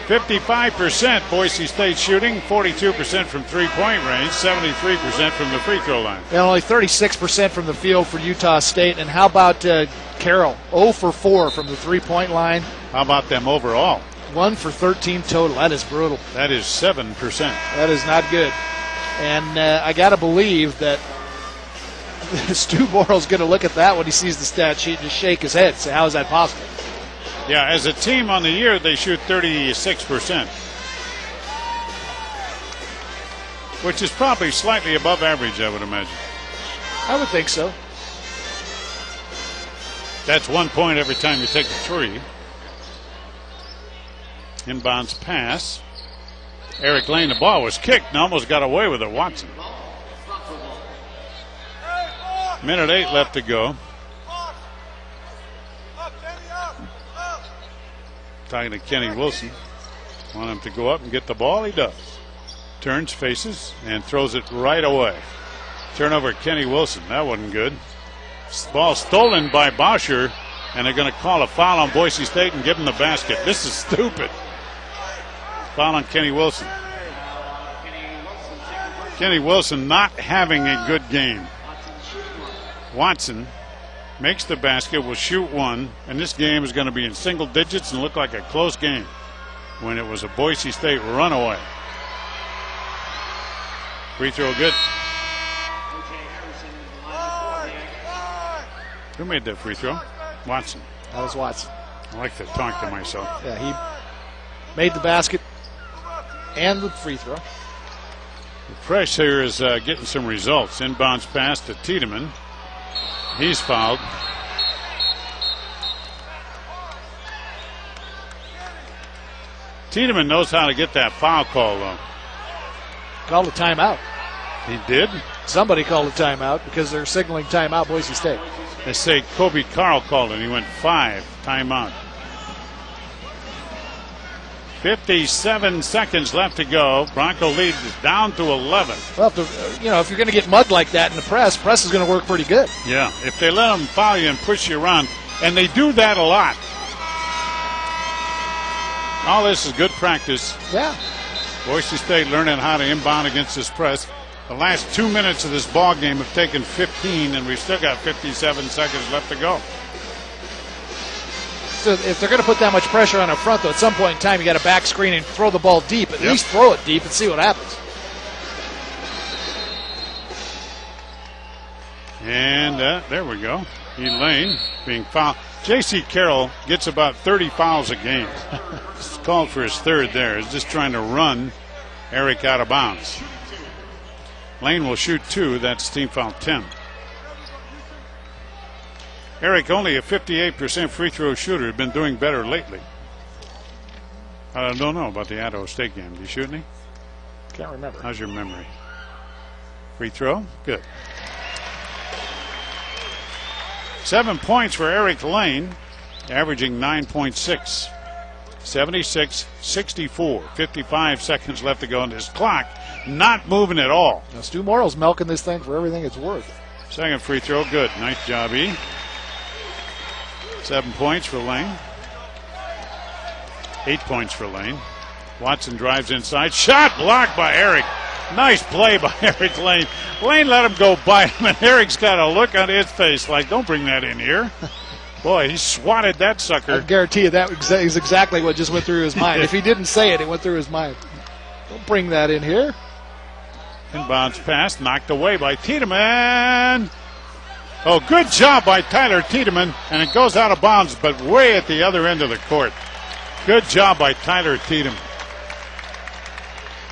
55% Boise State shooting, 42% from three-point range, 73% from the free throw line. And only 36% from the field for Utah State. And how about Carroll? 0 for 4 from the three-point line. How about them overall? 1 for 13 total. That is brutal. That is 7%. That is not good. And I got to believe that Stu Borrell's going to look at that when he sees the stat sheet and just shake his head and say, how is that possible? Yeah, as a team on the year, they shoot 36%, which is probably slightly above average, I would imagine. I would think so. That's 1 point every time you take a three. Inbounds pass. Eric Lane, the ball was kicked and almost got away with it. Watson. 1:08 left to go. Talking to Kenny Wilson. Want him to go up and get the ball. He does. Turns, faces, and throws it right away. Turnover, Kenny Wilson. That wasn't good. Ball stolen by Boucher, and they're going to call a foul on Boise State and give him the basket. This is stupid. Foul on Kenny Wilson. Kenny Wilson not having a good game. Watson makes the basket, will shoot one, and this game is going to be in single digits and look like a close game when it was a Boise State runaway. Free throw good. Who made that free throw? Watson. That was Watson. I like to talk to myself. Yeah, he made the basket and the free throw. The press here is getting some results. Inbounds pass to Tiedemann. He's fouled. Tiedemann knows how to get that foul call, though. Called a timeout. He did? Somebody called a timeout because they're signaling timeout Boise State. They say Kobe Carl called it. He went 5, timeout. 57 seconds left to go. Bronco lead is down to 11. Well, if you're going to get mugged like that in the press is going to work pretty good. Yeah, if they let them foul you and push you around, and they do that a lot. All this is good practice. Yeah. Boise State learning how to inbound against this press. The last 2 minutes of this ball game have taken 15, and we've still got 57 seconds left to go. So if they're going to put that much pressure on up front, though, at some point in time, you got to back screen and throw the ball deep. At least throw it deep and see what happens. And there we go. Elaine being fouled. J.C. Carroll gets about 30 fouls a game. He's called for his third there. He's just trying to run Eric out of bounds. Lane will shoot 2. That's team foul 10. Eric, only a 58% free throw shooter, been doing better lately. I don't know about the Idaho State game. Do you shoot any? Can't remember. How's your memory? Free throw? Good. 7 points for Eric Lane, averaging 9.6. 76-64. 55 seconds left to go on this clock. Not moving at all. Now, Stu Morrill's milking this thing for everything it's worth. Second free throw, good. Nice job, E. 7 points for Lane. 8 points for Lane. Watson drives inside. Shot blocked by Eric. Nice play by Eric Lane. Lane let him go by him, and Eric's got a look on his face like, don't bring that in here. Boy, he swatted that sucker. I guarantee you that is exactly what just went through his mind. If he didn't say it, it went through his mind. Don't bring that in here. Inbounds pass, knocked away by Tiedemann. Oh, good job by Tyler Tiedemann, and it goes out of bounds, but way at the other end of the court. Good job by Tyler Tiedemann.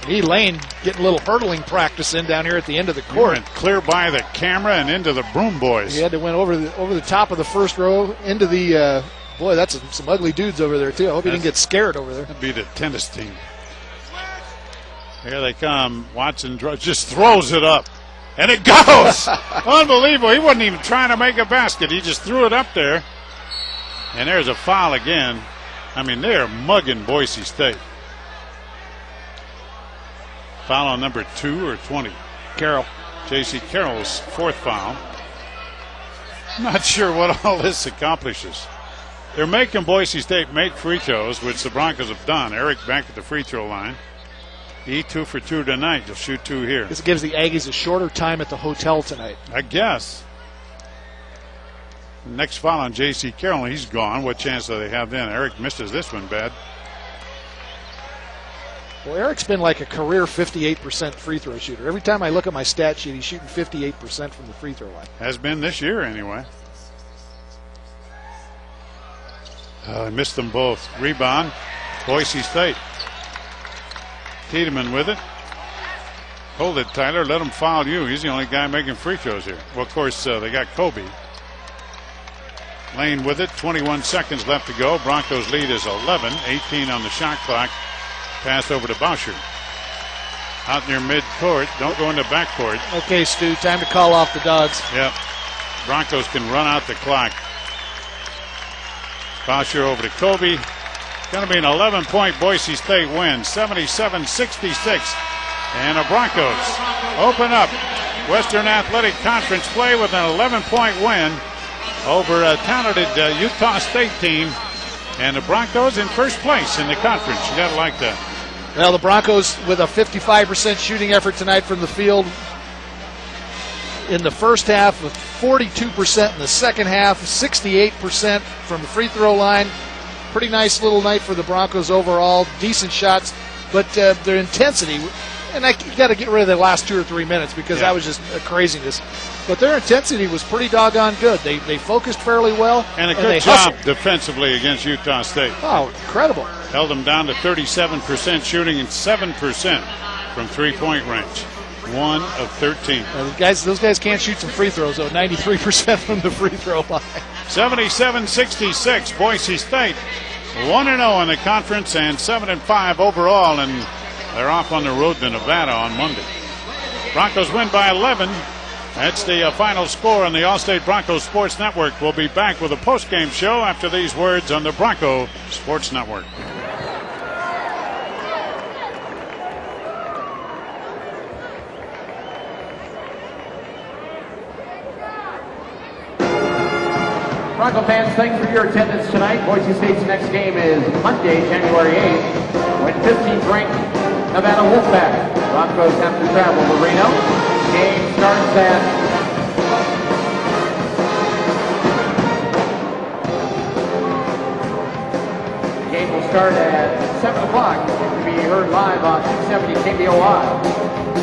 Lane getting a little hurdling practice in down here at the end of the court. Went clear by the camera and into the Broom Boys. He had to went over the top of the first row into the boy. That's some ugly dudes over there too. I hope he didn't get scared over there. That'd be the tennis team. Here they come. Watson just throws it up, and it goes. Unbelievable. He wasn't even trying to make a basket. He just threw it up there, and there's a foul again. I mean, they are mugging Boise State. Foul on number 2 or 20. Carroll. J.C. Carroll's fourth foul. Not sure what all this accomplishes. They're making Boise State make free throws, which the Broncos have done. Eric back at the free throw line. He 2 for 2 tonight. He'll shoot 2 here. This gives the Aggies a shorter time at the hotel tonight. I guess. Next foul on J.C. Carroll. He's gone. What chance do they have then? Eric misses this one bad. Well, Eric's been like a career 58% free throw shooter. Every time I look at my stat sheet, he's shooting 58% from the free throw line. Has been this year anyway. I missed them both. Rebound, Boise State. Tiedemann with it. Hold it, Tyler. Let him foul you. He's the only guy making free throws here. Well, of course, they got Kobe. Lane with it. 21 seconds left to go. Broncos lead is 11. 18 on the shot clock. Pass over to Boucher. Out near midcourt. Don't go into backcourt. Okay, Stu, time to call off the dogs. Yep. Broncos can run out the clock. Boucher over to Kobe. Going to be an 11-point Boise State win. 77-66. And the Broncos open up Western Athletic Conference play with an 11-point win over a talented Utah State team. And the Broncos in first place in the conference. You got to like that. Well, the Broncos with a 55% shooting effort tonight from the field. In the first half, 42% in the second half, 68% from the free throw line. Pretty nice little night for the Broncos overall. Decent shots, but their intensity, and you got to get rid of the last 2 or 3 minutes because that was just craziness. But their intensity was pretty doggone good. They focused fairly well. And a good job defensively against Utah State. Oh, incredible. Held them down to 37% shooting and 7% from three-point range. 1 of 13. Those guys can't shoot some free throws, though. 93% from the free throw line. 77-66, Boise State 1-0 in the conference and 7-5 overall, and they're off on the road to Nevada on Monday. Broncos win by 11. That's the final score on the All-State Broncos Sports Network. We'll be back with a post-game show after these words on the Bronco Sports Network. Bronco fans, thanks for your attendance tonight. Boise State's next game is Monday, January 8th, when 15th ranked Nevada Wolfpack. Broncos have to travel to Reno. Game starts at Game will start at 7 o'clock. It can be heard live on 670 KBOI.